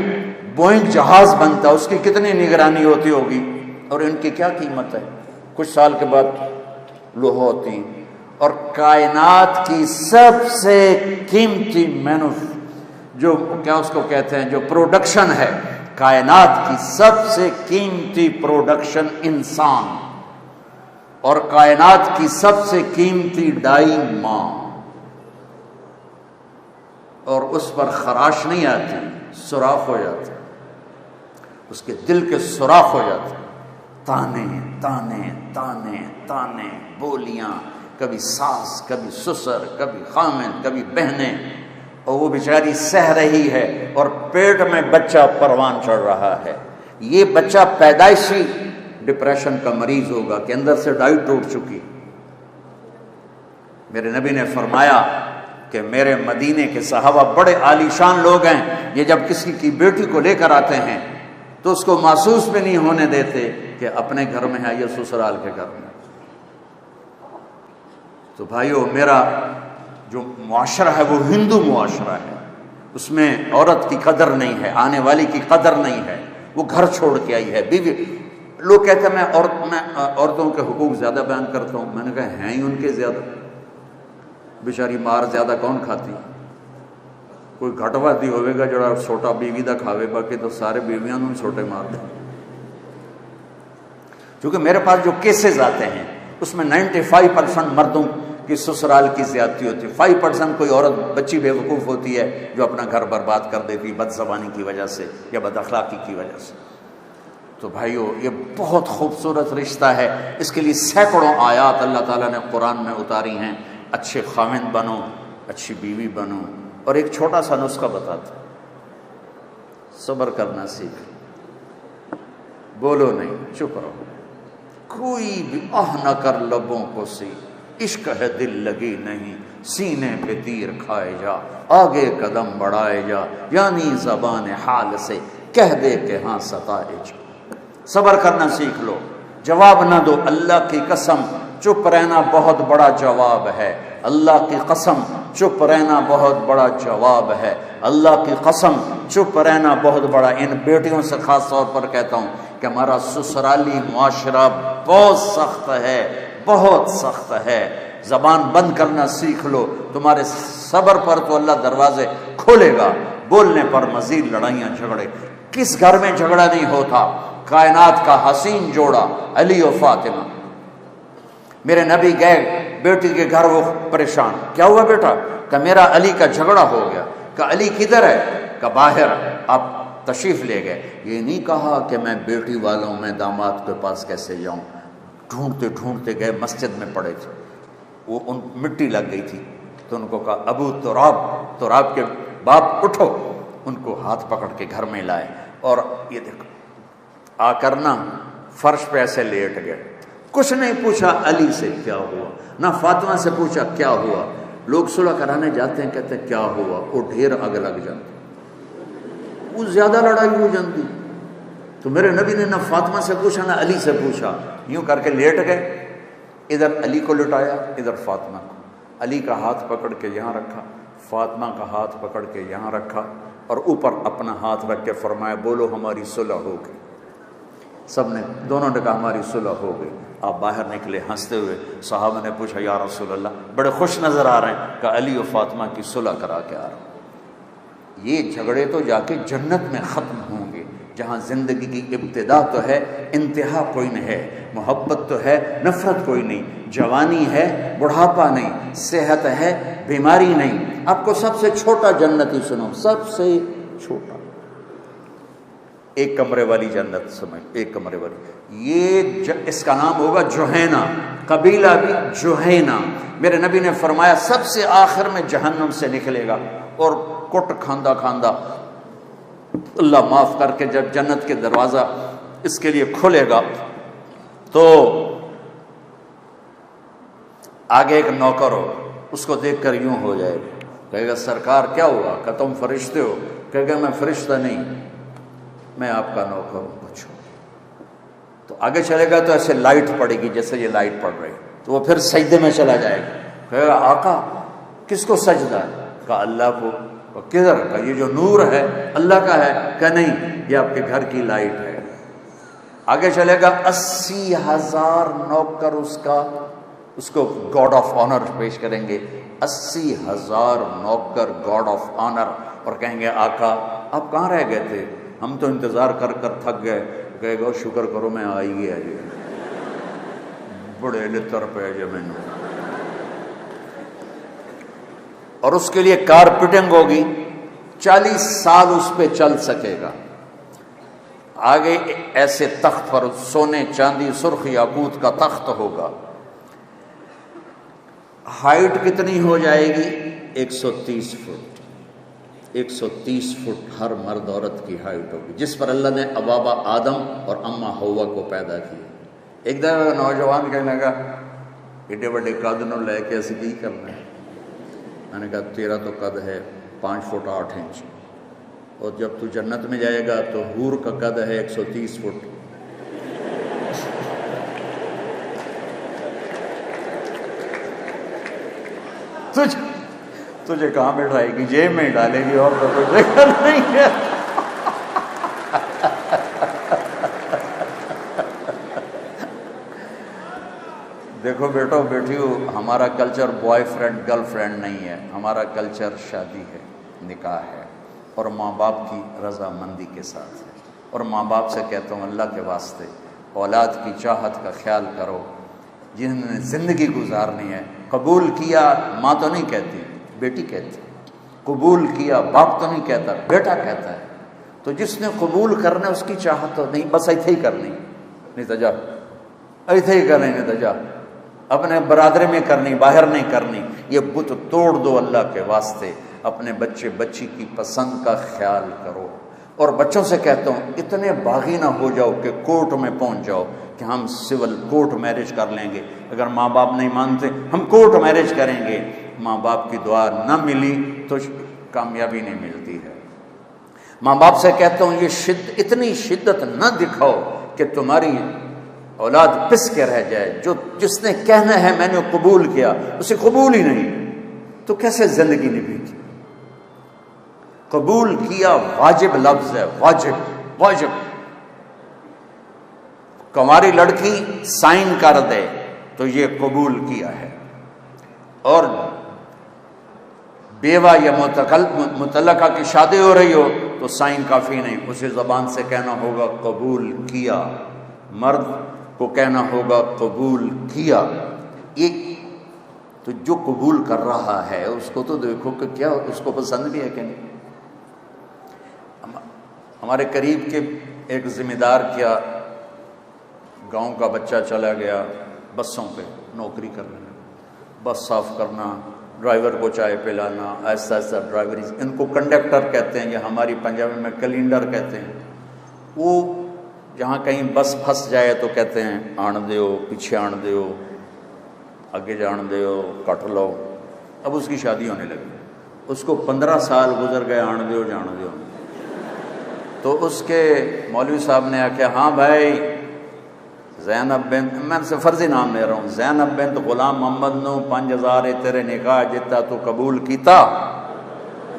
S1: بوئنگ جہاز بنتا ہے اس کی کتنی نگرانی ہوتی ہوگی، اور ان کی کیا قیمت ہے، کچھ سال کے بعد لوہا ہوتی۔ اور کائنات کی سب سے قیمتی جو کیا اس کو کہتے ہیں، جو پروڈکشن ہے، کائنات کی سب سے قیمتی پروڈکشن انسان، اور کائنات کی سب سے قیمتی ڈائی ماں، اور اس پر خراش نہیں آتی، سوراخ ہو جاتا، اس کے دل کے سوراخ ہو جاتے، تانے تانے تانے تانے، بولیاں، کبھی ساس، کبھی سسر، کبھی خامن، کبھی بہنیں، اور وہ بیچاری سہ رہی ہے، اور پیٹ میں بچہ پروان چڑھ رہا ہے۔ یہ بچہ پیدائشی ڈپریشن کا مریض ہوگا کہ اندر سے ڈائی ٹوٹ چکی۔ میرے نبی نے فرمایا کہ میرے مدینے کے صحابہ بڑے عالی شان لوگ ہیں، یہ جب کسی کی بیٹی کو لے کر آتے ہیں تو اس کو محسوس بھی نہیں ہونے دیتے کہ اپنے گھر میں ہے یا سسرال کے گھر میں۔ تو بھائیو، میرا جو معاشرہ ہے وہ ہندو معاشرہ ہے، اس میں عورت کی قدر نہیں ہے، آنے والی کی قدر نہیں ہے، وہ گھر چھوڑ کے آئی ہے، بیوی۔ لوگ کہتے ہیں میں عورتوں کے حقوق زیادہ بیان کرتا ہوں، میں نے کہا ہیں ہی ان کے زیادہ، بیچاری مار زیادہ کون کھاتی، کوئی گھٹوا دی ہوئے گا جڑا چھوٹا بیوی دا کھاوے، باقی تو سارے بیویاں نوں چھوٹے مار دیں۔ کیونکہ میرے پاس جو کیسز آتے ہیں اس میں 95% مردوں کی سسرال کی زیادتی ہوتی ہے، 5% کوئی عورت بچی بے وقوف ہوتی ہے جو اپنا گھر برباد کر دیتی ہے بد زبانی کی وجہ سے یا بد اخلاقی کی وجہ سے۔ تو بھائیو، یہ بہت خوبصورت رشتہ ہے، اس کے لیے سینکڑوں آیات اللہ تعالیٰ نے قرآن میں اتاری ہیں۔ اچھے خاوند بنو، اچھی بیوی بنو، اور ایک چھوٹا سا نسخہ بتاتا، صبر کرنا سیکھ۔ بولو نہیں، چپ رہو، کوئی بھی آہ نہ کر لبوں کو سی، عشق ہے دل لگی نہیں، سینے پہ تیر کھائے جا، آگے قدم بڑھائے جا، یعنی زبان حال سے کہہ دے کہ ہاں ستائے جا۔ صبر کرنا سیکھ لو، جواب نہ دو، اللہ کی قسم چپ رہنا بہت بڑا جواب ہے، اللہ کی قسم چپ رہنا بہت بڑا جواب ہے، اللہ کی قسم چپ رہنا بہت بڑا۔ ان بیٹیوں سے خاص طور پر کہتا ہوں کہ ہمارا سسرالی معاشرہ بہت سخت ہے، بہت سخت ہے، زبان بند کرنا سیکھ لو، تمہارے صبر پر تو اللہ دروازے کھولے گا، بولنے پر مزید لڑائیاں جھگڑے۔ کس گھر میں جھگڑا نہیں ہوتا؟ کائنات کا حسین جوڑا علی و فاطمہ، میرے نبی گئے بیٹی کے گھر، وہ پریشان، کیا ہوا بیٹا؟ کہ میرا علی کا جھگڑا ہو گیا۔ کہ علی کدھر ہے؟ کہ باہر، آپ تشریف لے گئے۔ یہ نہیں کہا کہ میں بیٹی والوں میں داماد کے پاس کیسے جاؤں، ڈھونڈتے ڈھونڈتے گئے، مسجد میں پڑے تھے، وہ ان مٹی لگ گئی تھی، تو ان کو کہا ابو تراب، تراب کے باپ اٹھو، ان کو ہاتھ پکڑ کے گھر میں لائے، اور یہ دیکھو آ کر نا فرش پہ ایسے لیٹ گئے، کچھ نہیں پوچھا علی سے کیا ہوا، نہ فاطمہ سے پوچھا کیا ہوا۔ لوگ صلح کرانے جاتے ہیں، کہتے ہیں کیا ہوا، وہ ڈھیر آگ لگ جاتی، وہ زیادہ لڑائی ہو جاتی۔ تو میرے نبی نے نہ فاطمہ سے پوچھا نہ علی سے پوچھا، یوں کر کے لیٹ گئے، ادھر علی کو لٹایا، ادھر فاطمہ کو، علی کا ہاتھ پکڑ کے یہاں رکھا، فاطمہ کا ہاتھ پکڑ کے یہاں رکھا، اور اوپر اپنا ہاتھ رکھ کے فرمایا بولو ہماری صلح ہو گئی۔ سب نے، دونوں نے کہا ہماری صلح ہو گئی۔ آپ باہر نکلے ہنستے ہوئے، صحابہ نے پوچھا یا رسول اللہ، بڑے خوش نظر آ رہے ہیں، کہ علی و فاطمہ کی صلح کرا کے آ رہے ہیں۔ یہ جھگڑے تو جا کے جنت میں ختم ہوں گے، جہاں زندگی کی ابتدا تو ہے، انتہا کوئی نہیں ہے، محبت تو ہے، نفرت کوئی نہیں، جوانی ہے، بڑھاپا نہیں، صحت ہے، بیماری نہیں۔ آپ کو سب سے چھوٹا جنتی سنو، سب سے چھوٹا، ایک کمرے والی جنت سمجھ، ایک کمرے والی، یہ اس کا نام ہوگا جوہینہ، قبیلہ بھی جوہینہ۔ میرے نبی نے فرمایا سب سے آخر میں جہنم سے نکلے گا، اور کٹ کھاندہ کھاندہ اللہ معاف کر کے جب جنت کے دروازہ اس کے لیے کھولے گا، تو آگے ایک نوکر ہو، اس کو دیکھ کر یوں ہو جائے گا، کہے گا سرکار کیا ہوا؟ کہ تم فرشتے ہو؟ کہے گا میں فرشتہ نہیں، میں آپ کا نوکر ہوں، پوچھو۔ تو آگے چلے گا تو ایسے لائٹ پڑے گی جیسے یہ لائٹ پڑ رہی، تو وہ پھر سجدے میں چلا جائے گا، کہے گا آقا کس کو سجدہ ہے؟ کہا اللہ کو۔ کدھر؟ کا یہ جو نور ہے اللہ کا ہے؟ کہ نہیں، یہ آپ کے گھر کی لائٹ ہے۔ آگے چلے گا 80,000 نوکر اس کو گاڈ آف آنر پیش کریں گے، 80,000 نوکر گاڈ آف آنر، اور کہیں گے آقا آپ کہاں رہ گئے تھے؟ ہم تو انتظار کر کر تھک گئے۔ کہے گا شکر کرو میں آئی گیا جی، بڑے لطر پہ جی میں نے۔ اور اس کے لیے کارپیٹنگ ہوگی، 40 سال اس پہ چل سکے گا۔ آگے ایسے تخت پر سونے چاندی سرخ یاقوت کا تخت ہوگا۔ ہائٹ کتنی ہو جائے گی؟ 130 فٹ، 130 فٹ ہر مرد عورت کی ہائٹ ہوگی، جس پر اللہ نے ابابا آدم اور اماں حوا کو پیدا کیا۔ ایک دفعہ نوجوان کہنے لگا ایڈے بڑے قد نو لے کے اسی کی کرنا ہے؟ میں نے کہا تیرا تو قد ہے 5 فٹ 8 انچ، اور جب تو جنت میں جائے گا تو حور کا قد ہے 130 فٹ۔ تجھے کہاں بٹھائے گی؟ جیب میں ڈالے گی، اور تو کوئی جگہ نہیں ہے۔ دیکھو بیٹو بیٹیو، ہمارا culture boy friend girl friend نہیں ہے، ہمارا کلچر شادی ہے، نکاح ہے، اور ماں باپ کی رضامندی کے ساتھ ہے۔ اور ماں باپ سے کہتا ہوں اللہ کے واسطے اولاد کی چاہت کا خیال کرو، جنہوں نے زندگی گزارنی ہے۔ قبول کیا ماں تو نہیں کہتی، بیٹی کہتی، قبول کیا باپ تو نہیں کہتا، بیٹا کہتا ہے۔ تو جس نے قبول کرنا اس کی چاہت تو نہیں، بس ایتھے ہی کرنی، نہیں تو جا ایتھے ہی کرنی، نہیں تو جا اپنے برادری میں کرنی، باہر نہیں کرنی۔ یہ بت توڑ دو اللہ کے واسطے، اپنے بچے بچی کی پسند کا خیال کرو۔ اور بچوں سے کہتا ہوں اتنے باغی نہ ہو جاؤ کہ کورٹ میں پہنچ جاؤ کہ ہم سول کورٹ میرج کر لیں گے، اگر ماں باپ نہیں مانتے ہم کورٹ میرج کریں گے، ماں باپ کی دعا نہ ملی تو کامیابی نہیں ملتی ہے۔ ماں باپ سے کہتا ہوں یہ اتنی شدت نہ دکھاؤ کہ تمہاری اولاد پس کے رہ جائے، جس نے کہنا ہے میں نے قبول کیا اسے قبول ہی نہیں، تو کیسے زندگی نبھے گی؟ قبول کیا واجب لفظ ہے، واجب واجب۔ کنواری لڑکی سائن کر دے تو یہ قبول کیا ہے، اور بیوہ یا متعلقہ کی شادی ہو رہی ہو تو سائن کافی نہیں، اسے زبان سے کہنا ہوگا قبول کیا، مرد کو کہنا ہوگا قبول کیا۔ یہ تو جو قبول کر رہا ہے اس کو تو دیکھو کہ کیا اس کو پسند بھی ہے کہ نہیں۔ ہمارے قریب کے ایک ذمہ دار کیا گاؤں کا بچہ چلا گیا بسوں پہ نوکری کرنے، بس صاف کرنا، ڈرائیور کو چائے پلانا، ایسا ایسا ڈرائیوری، ان کو کنڈکٹر کہتے ہیں یا ہماری پنجابی میں کلینڈر کہتے ہیں۔ وہ جہاں کہیں بس پھنس جائے تو کہتے ہیں آن دیو، پیچھے آن دیو، آگے جان دیو، کٹ لو۔ اب اس کی شادی ہونے لگی، اس کو 15 سال گزر گئے آن دیو جان دیو۔ تو اس کے مولوی صاحب نے آخیا ہاں بھائی زینب بنت، میں سے فرضی نام لے رہا ہوں، زینب بنت غلام محمد نو 5000 تیرے نکاح جتا تو قبول کیتا؟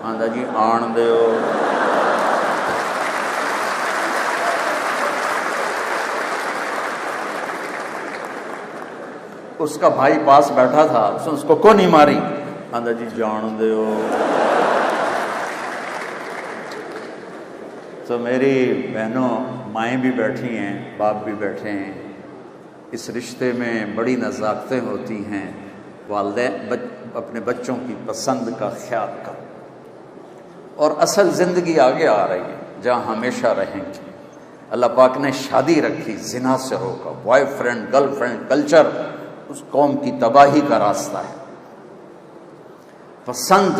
S1: آندا جی آن دیو۔ اس کا بھائی پاس بیٹھا تھا، اس کو کون نہیں ماری؟ آندا جی جان دیو۔ تو میری بہنوں، مائیں بھی بیٹھی ہیں، باپ بھی بیٹھے ہیں، اس رشتے میں بڑی نزاکتیں ہوتی ہیں۔ والدین اپنے بچوں کی پسند کا خیال کرو، اور اصل زندگی آگے آ رہی ہے جہاں ہمیشہ رہیں گے۔ اللہ پاک نے شادی رکھی، زنا سے روکا، boy friend girl friend culture اس قوم کی تباہی کا راستہ ہے۔ پسند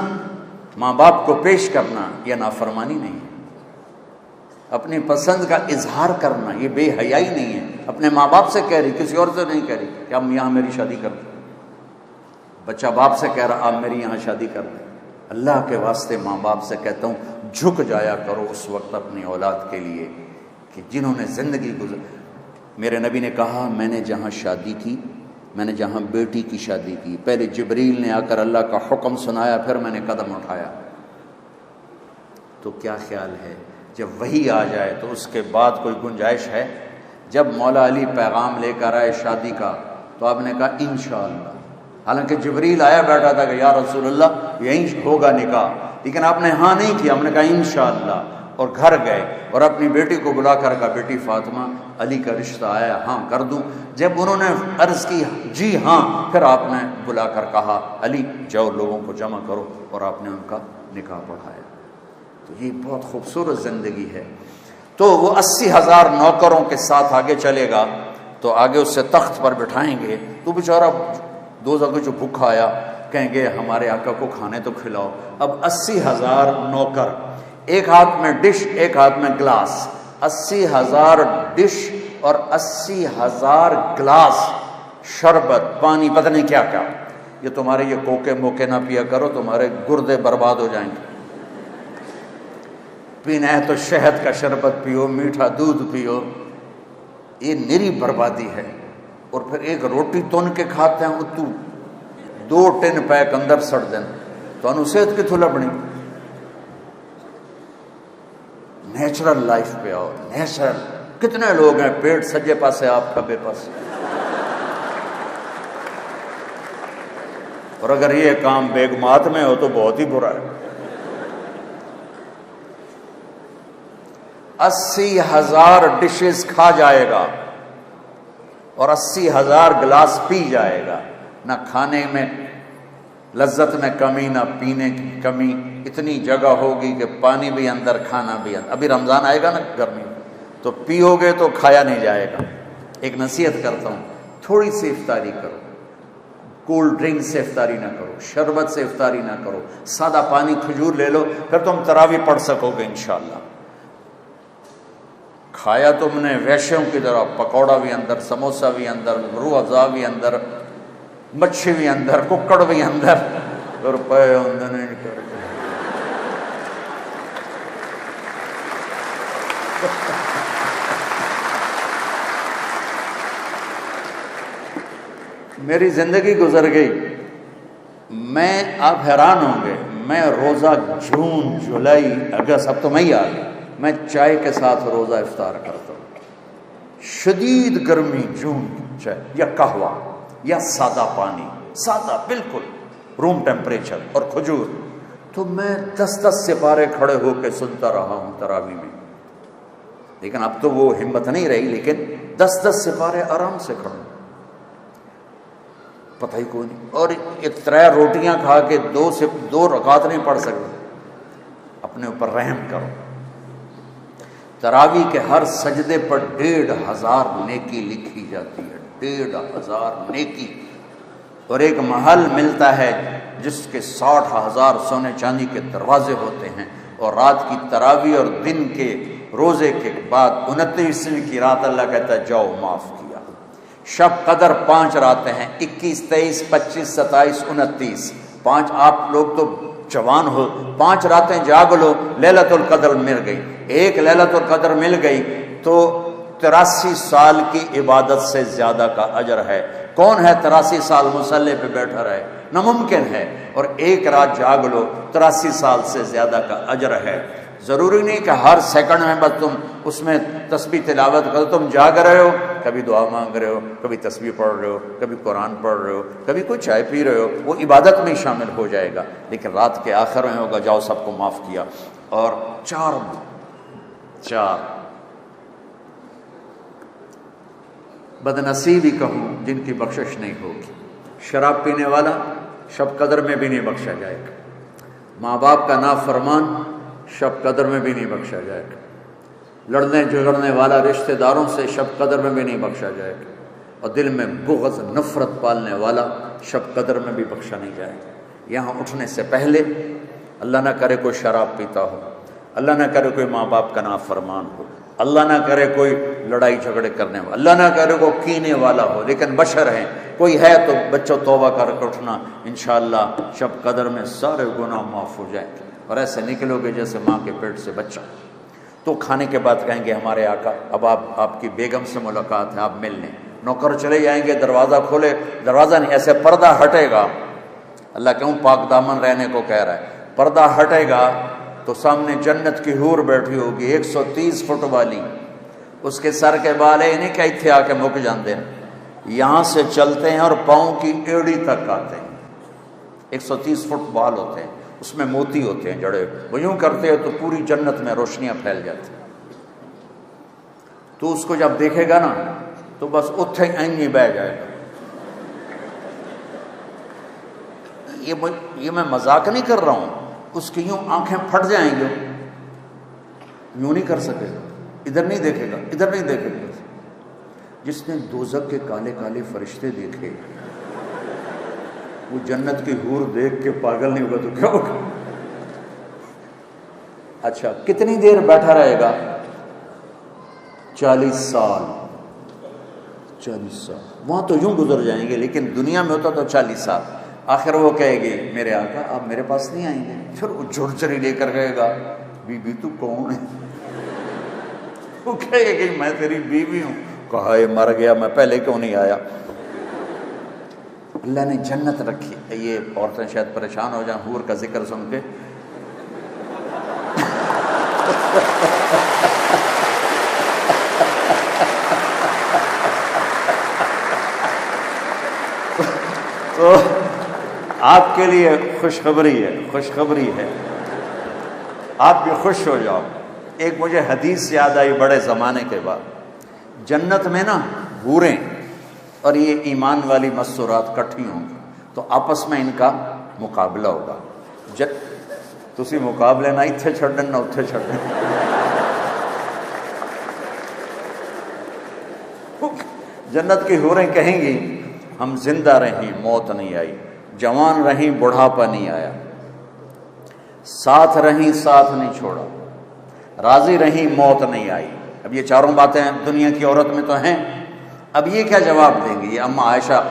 S1: ماں باپ کو پیش کرنا یہ نافرمانی نہیں ہے، اپنی پسند کا اظہار کرنا یہ بے حیائی نہیں ہے۔ اپنے ماں باپ سے کہہ رہی، کسی اور سے نہیں کہہ رہی کہ ہم یہاں میری شادی کر دیں۔ بچہ باپ سے کہہ رہا آپ میری یہاں شادی کر دیں۔ اللہ کے واسطے ماں باپ سے کہتا ہوں جھک جایا کرو اس وقت اپنی اولاد کے لیے کہ جنہوں نے زندگی گزر۔ میرے نبی نے کہا میں نے جہاں شادی کی، میں نے جہاں بیٹی کی شادی کی، پہلے جبریل نے آ کر اللہ کا حکم سنایا، پھر میں نے قدم اٹھایا۔ تو کیا خیال ہے جب وحی آ جائے تو اس کے بعد کوئی گنجائش ہے؟ جب مولا علی پیغام لے کر آئے شادی کا تو آپ نے کہا انشاءاللہ، حالانکہ جبریل آیا بیٹھا تھا کہ یا رسول اللہ یہیں ہوگا نکاح، لیکن آپ نے ہاں نہیں کیا، ہم نے کہا انشاءاللہ، اور گھر گئے اور اپنی بیٹی کو بلا کر کہا بیٹی فاطمہ علی کا رشتہ آیا، ہاں کر دوں؟ جب انہوں نے عرض کی جی ہاں، پھر آپ نے بلا کر کہا علی جاؤ لوگوں کو جمع کرو، اور آپ نے ان کا نکاح پڑھایا۔ تو یہ بہت خوبصورت زندگی ہے۔ تو وہ 80,000 نوکروں کے ساتھ آگے چلے گا تو آگے اس سے تخت پر بٹھائیں گے تو بیچارہ دوزخ کو جو بھوکا آیا کہیں گے ہمارے آقا کو کھانے تو کھلاؤ۔ اب 80,000 نوکر، ایک ہاتھ میں ڈش ایک ہاتھ میں گلاس، 80,000 ڈش اور 80,000 گلاس شربت پانی، پتہ نہیں کیا کیا۔ یہ تمہارے یہ کوکے موکے نہ پیا کرو، تمہارے گردے برباد ہو جائیں گے۔ پینا ہے تو شہد کا شربت پیو، میٹھا دودھ پیو، یہ نری بربادی ہے۔ اور پھر ایک روٹی تون کے کھاتے ہیں تو 2 ٹن پیک اندر سڑ دیں تو انو صحت کتوں لبنی؟ نیچرل لائف پہ آؤ، نیچرل۔ کتنے لوگ ہیں پیٹ سجے پاسے آپ کھبے پاس، اور اگر یہ کام بیگمات میں ہو تو بہت ہی برا ہے۔ 80,000 ڈشز کھا جائے گا اور 80,000 گلاس پی جائے گا، نہ کھانے میں لذت میں کمی نہ پینے کی کمی، اتنی جگہ ہوگی کہ پانی بھی اندر کھانا بھی اندر۔ ابھی رمضان آئے گا نا گرمی تو پیو گے تو کھایا نہیں جائے گا۔ ایک نصیحت کرتا ہوں، تھوڑی سی افطاری کرو، کولڈ ڈرنک سے افطاری نہ کرو، شربت سے افطاری نہ کرو، سادہ پانی کھجور لے لو، پھر تم تراویح پڑھ سکو گے انشاءاللہ۔ کھایا تم نے ویشیوں کی طرح، پکوڑا بھی اندر، سموسا بھی اندر، روح افزا بھی اندر، مچھی بھی اندر، ککڑ بھی اندر، روپے اندر نہیں کر کے میری زندگی گزر گئی۔ میں آپ حیران ہوں گے، میں روزہ جون جولائی اگست، اب تو مئی آ گئی، میں چائے کے ساتھ روزہ افطار کرتا ہوں۔ شدید گرمی جون کی چائے یا قہوہ یا سادہ پانی، سادہ بالکل روم ٹیمپریچر، اور کھجور، تو میں 10 سپارے کھڑے ہو کے سنتا رہا ہوں تراویح میں۔ لیکن اب تو وہ ہمت نہیں رہی، لیکن 10 سپارے آرام سے کھڑے، پتہ ہی کوئی نہیں۔ اور 3 روٹیاں کھا کے 2 رکعت نہیں پڑھ سکتے، اپنے اوپر رحم کرو۔ تراویح کے ہر سجدے پر 1500 نیکی لکھی جاتی ہے، 1500 نیکی، اور ایک محل ملتا ہے جس کے 60,000 سونے چاندی کے دروازے ہوتے ہیں، اور رات کی تراویح اور دن کے روزے کے بعد 29ویں کی رات اللہ کہتا ہے جاؤ معاف کیا۔ شب قدر 5 راتیں ہیں، 21، 23، 25، 27، 29، 5۔ آپ لوگ تو جوان ہو، 5 راتیں جاگ لو، لیلۃ القدر مل گئی۔ ایک لیلۃ القدر مل گئی تو 83 سال کی عبادت سے زیادہ کا اجر ہے۔ کون ہے 83 سال مصلی پہ بیٹھا رہے؟ ناممکن ہے۔ اور ایک رات جاگ لو، 83 سال سے زیادہ کا اجر ہے۔ ضروری نہیں کہ ہر سیکنڈ میں بس تم اس میں تسبیح تلاوت کرو، تم جاگ رہے ہو، کبھی دعا مانگ رہے ہو، کبھی تسبیح پڑھ رہے ہو، کبھی قرآن پڑھ رہے ہو، کبھی کوئی چائے پی رہے ہو، وہ عبادت میں شامل ہو جائے گا۔ لیکن رات کے آخر میں ہوگا جاؤ سب کو معاف کیا۔ اور چار بدنصیبی کہوں جن کی بخشش نہیں ہوگی۔ شراب پینے والا شب قدر میں بھی نہیں بخشا جائے گا، ماں باپ کا نافرمان شب قدر میں بھی نہیں بخشا جائے گا، لڑنے جھگڑنے والا رشتہ داروں سے شب قدر میں بھی نہیں بخشا جائے گا، اور دل میں بغض نفرت پالنے والا شب قدر میں بھی بخشا نہیں جائے گا۔ یہاں اٹھنے سے پہلے اللہ نہ کرے کوئی شراب پیتا ہو، اللہ نہ کرے کوئی ماں باپ کا نافرمان ہو، اللہ نہ کرے کوئی لڑائی جھگڑے کرنے والا، اللہ نہ کرے کوئی کینے والا ہو، لیکن بشر ہیں، کوئی ہے تو بچوں توبہ کر کے اٹھنا، انشاءاللہ شب قدر میں سارے گناہ معاف ہو جائیں گے۔ اور ایسے نکلو گے جیسے ماں کے پیٹ سے بچہ۔ تو کھانے کے بعد کہیں گے ہمارے آقا اب آپ کی بیگم سے ملاقات ہے، آپ مل لیں۔ نوکر چلے جائیں گے، دروازہ کھولے، دروازہ نہیں، ایسے پردہ ہٹے گا، اللہ کیوں پاک دامن رہنے کو کہہ رہا ہے، پردہ ہٹے گا تو سامنے جنت کی حور بیٹھی ہوگی 130 فٹ والی، اس کے سر کے بال نہیں کہ اتھے آ کے مک جاندے ہیں، یہاں سے چلتے ہیں اور پاؤں کی ایڑی تک آتے ہیں، 130 فٹ بال ہوتے ہیں، اس میں موتی ہوتے ہیں جڑے، وہ یوں کرتے ہیں تو پوری جنت میں روشنیاں پھیل جاتی ہیں۔ تو اس کو جب دیکھے گا نا تو بس اتھے اینگی بہ جائے گا۔ یہ میں مذاق نہیں کر رہا ہوں، اس کی یوں آنکھیں پھٹ جائیں گے، یوں نہیں کر سکے گا، ادھر نہیں دیکھے گا، ادھر نہیں دیکھے گا۔ جس نے دوزخ کے کالے کالے فرشتے دیکھے وہ جنت کی حور دیکھ کے پاگل نہیں ہوگا تو کیا ہوگا؟ اچھا کتنی دیر بیٹھا رہے گا؟ 40 سال۔ 40 سال وہاں تو یوں گزر جائیں گے، لیکن دنیا میں ہوتا تو 40 سال۔ آخر وہ کہے گی میرے آقا آپ میرے پاس نہیں آئیں گے؟ پھر وہ جھڑچری لے کر کہے گا بی بی تو کون ہے؟ وہ کہے گی میں تیری بیوی ہوں۔ کہا یہ مر گیا، میں پہلے کیوں نہیں آیا؟ اللہ نے جنت رکھی۔ یہ عورتیں شاید پریشان ہو جائیں حور کا ذکر سن کے، تو آپ کے لیے خوشخبری ہے، خوشخبری ہے، آپ بھی خوش ہو جاؤ۔ ایک مجھے حدیث یاد آئی بڑے زمانے کے بعد، جنت میں نا حوریں اور یہ ایمان والی مستورات کٹھی ہوں گی تو آپس میں ان کا مقابلہ ہوگا۔ تسی مقابلے نہ اتھے چھڑن نہ اتھے چھڑن۔ جنت کی حوریں کہیں گی ہم زندہ رہیں موت نہیں آئی، جوان رہیں بڑھاپا نہیں آیا، ساتھ رہیں ساتھ نہیں چھوڑا، راضی رہیں موت نہیں آئی۔ اب یہ چاروں باتیں دنیا کی عورت میں تو ہیں، اب یہ کیا جواب دیں گے؟ یہ اما عائشہ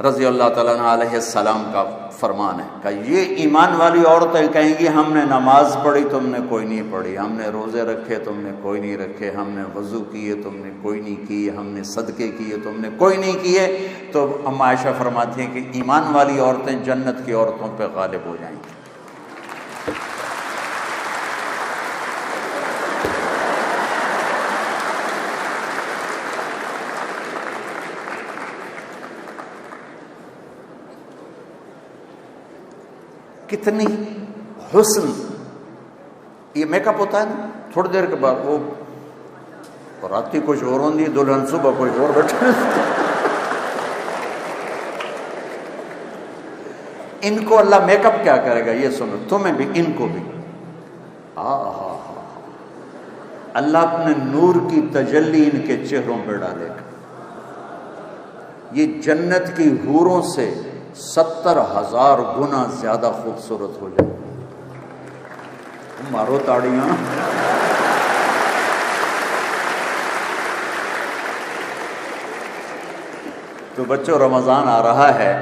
S1: رضی اللہ تعالیٰ عنہ علیہ السلام کا فرمان ہے کہ یہ ایمان والی عورتیں کہیں گی ہم نے نماز پڑھی تم نے کوئی نہیں پڑھی، ہم نے روزے رکھے تم نے کوئی نہیں رکھے، ہم نے وضو کیے تم نے کوئی نہیں کیے، ہم نے صدقے کیے تم نے کوئی نہیں کیے۔ تو اما عائشہ فرماتی ہیں کہ ایمان والی عورتیں جنت کی عورتوں پہ غالب ہو جائیں گی۔ کتنی حسن، یہ میک اپ ہوتا ہے نا، تھوڑی دیر کے بعد وہ راتی کچھ اور ہوندی دلہن صبح کچھ اور بیٹھے۔ ان کو اللہ میک اپ کیا کرے گا یہ سنو، تمہیں بھی ان کو بھی۔ اللہ اپنے نور کی تجلی ان کے چہروں پہ ڈالے گا، یہ جنت کی حوروں سے 70,000 گنا زیادہ خوبصورت ہو جائے۔ مارو تاڑیاں۔ تو بچوں رمضان آ رہا ہے،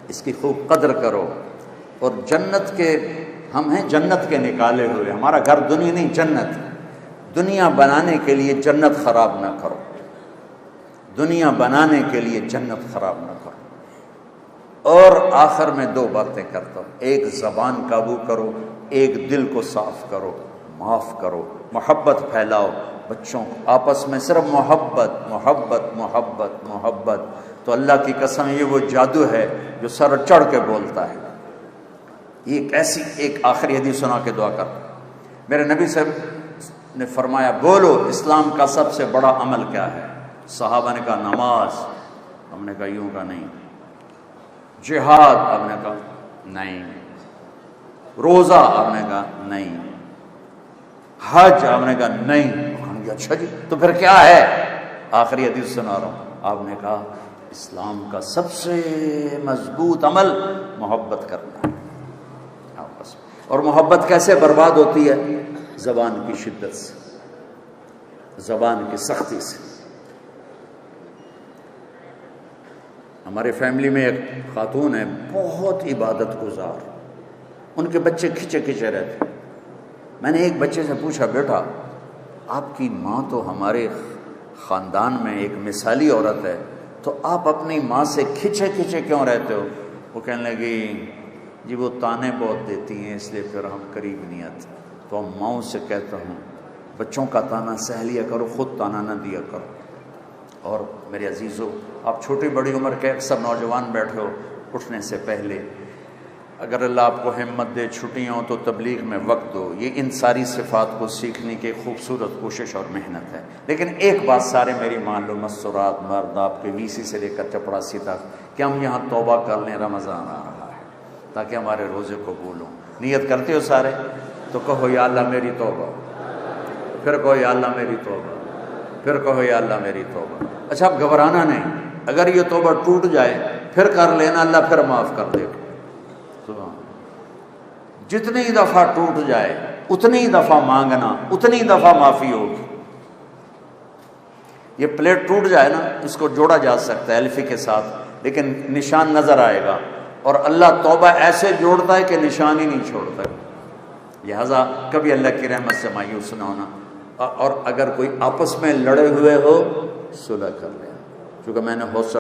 S1: اس کی خوب قدر کرو، اور جنت کے ہم ہیں جنت کے نکالے ہوئے، ہمارا گھر دنیا نہیں جنت۔ دنیا بنانے کے لیے جنت خراب نہ کرو، دنیا بنانے کے لیے جنت خراب نہ کرو۔ اور آخر میں 2 باتیں کرتا ہوں، ایک زبان قابو کرو، ایک دل کو صاف کرو، معاف کرو، محبت پھیلاؤ بچوں کو آپس میں، صرف محبت محبت محبت محبت۔ تو اللہ کی قسم یہ وہ جادو ہے جو سر چڑھ کے بولتا ہے۔ یہ ایسی ایک آخری حدیث سنا کے دعا کر، میرے نبی صاحب نے فرمایا بولو اسلام کا سب سے بڑا عمل کیا ہے؟ صحابہ نے کہا نماز، ہم نے کہا یوں کا نہیں، جہاد آپ نے کہا نہیں، روزہ آپ نے کہا نہیں، حج آپ نے کہا نہیں، اچھا جی تو پھر کیا ہے؟ آخری حدیث سنا رہا ہوں، آپ نے کہا اسلام کا سب سے مضبوط عمل محبت کرنا ہے آپس میں۔ اور محبت کیسے برباد ہوتی ہے؟ زبان کی شدت سے، زبان کی سختی سے۔ ہمارے فیملی میں ایک خاتون ہے بہت عبادت گزار، ان کے بچے کھچے کھچے رہتے۔ میں نے ایک بچے سے پوچھا بیٹا آپ کی ماں تو ہمارے خاندان میں ایک مثالی عورت ہے، تو آپ اپنی ماں سے کھچے کھچے کیوں رہتے ہو؟ وہ کہنے لگی جی وہ تانے بہت دیتی ہیں اس لیے پھر ہم قریب نہیں آتے۔ تو ہم ماؤں سے کہتا ہوں بچوں کا تانا سہ لیا کرو، خود تانا نہ دیا کرو۔ اور میرے عزیزو آپ چھوٹی بڑی عمر کے اکثر نوجوان بیٹھے ہو، اٹھنے سے پہلے اگر اللہ آپ کو ہمت دے چھٹیاں ہوں تو تبلیغ میں وقت دو۔ یہ ان ساری صفات کو سیکھنے کی خوبصورت کوشش اور محنت ہے۔ لیکن ایک بات سارے میری مان لو، مستورات مرد آپ کے وی سی سے لے کر چپڑاسی تک، کہ ہم یہاں توبہ کر لیں، رمضان آ رہا ہے تاکہ ہمارے روزے قبول ہوں۔ نیت کرتے ہو سارے؟ تو کہو یا اللہ میری توبہ، پھر کہو یا اللہ میری توبہ، پھر کہو یا اللہ میری توبہ۔ اچھا اب گھبرانا نہیں، اگر یہ توبہ ٹوٹ جائے پھر کر لینا، اللہ پھر معاف کر دے گا۔ جتنی دفعہ ٹوٹ جائے اتنی دفعہ مانگنا، اتنی دفعہ معافی ہوگی۔ یہ پلیٹ ٹوٹ جائے نا، اس کو جوڑا جا سکتا ہے الفی کے ساتھ، لیکن نشان نظر آئے گا، اور اللہ توبہ ایسے جوڑتا ہے کہ نشان ہی نہیں چھوڑتا۔ لہذا کبھی اللہ کی رحمت سے مایوس نہ ہونا، اور اگر کوئی آپس میں لڑے ہوئے ہو صلح کر لیں، چونکہ میں نے حوصلہ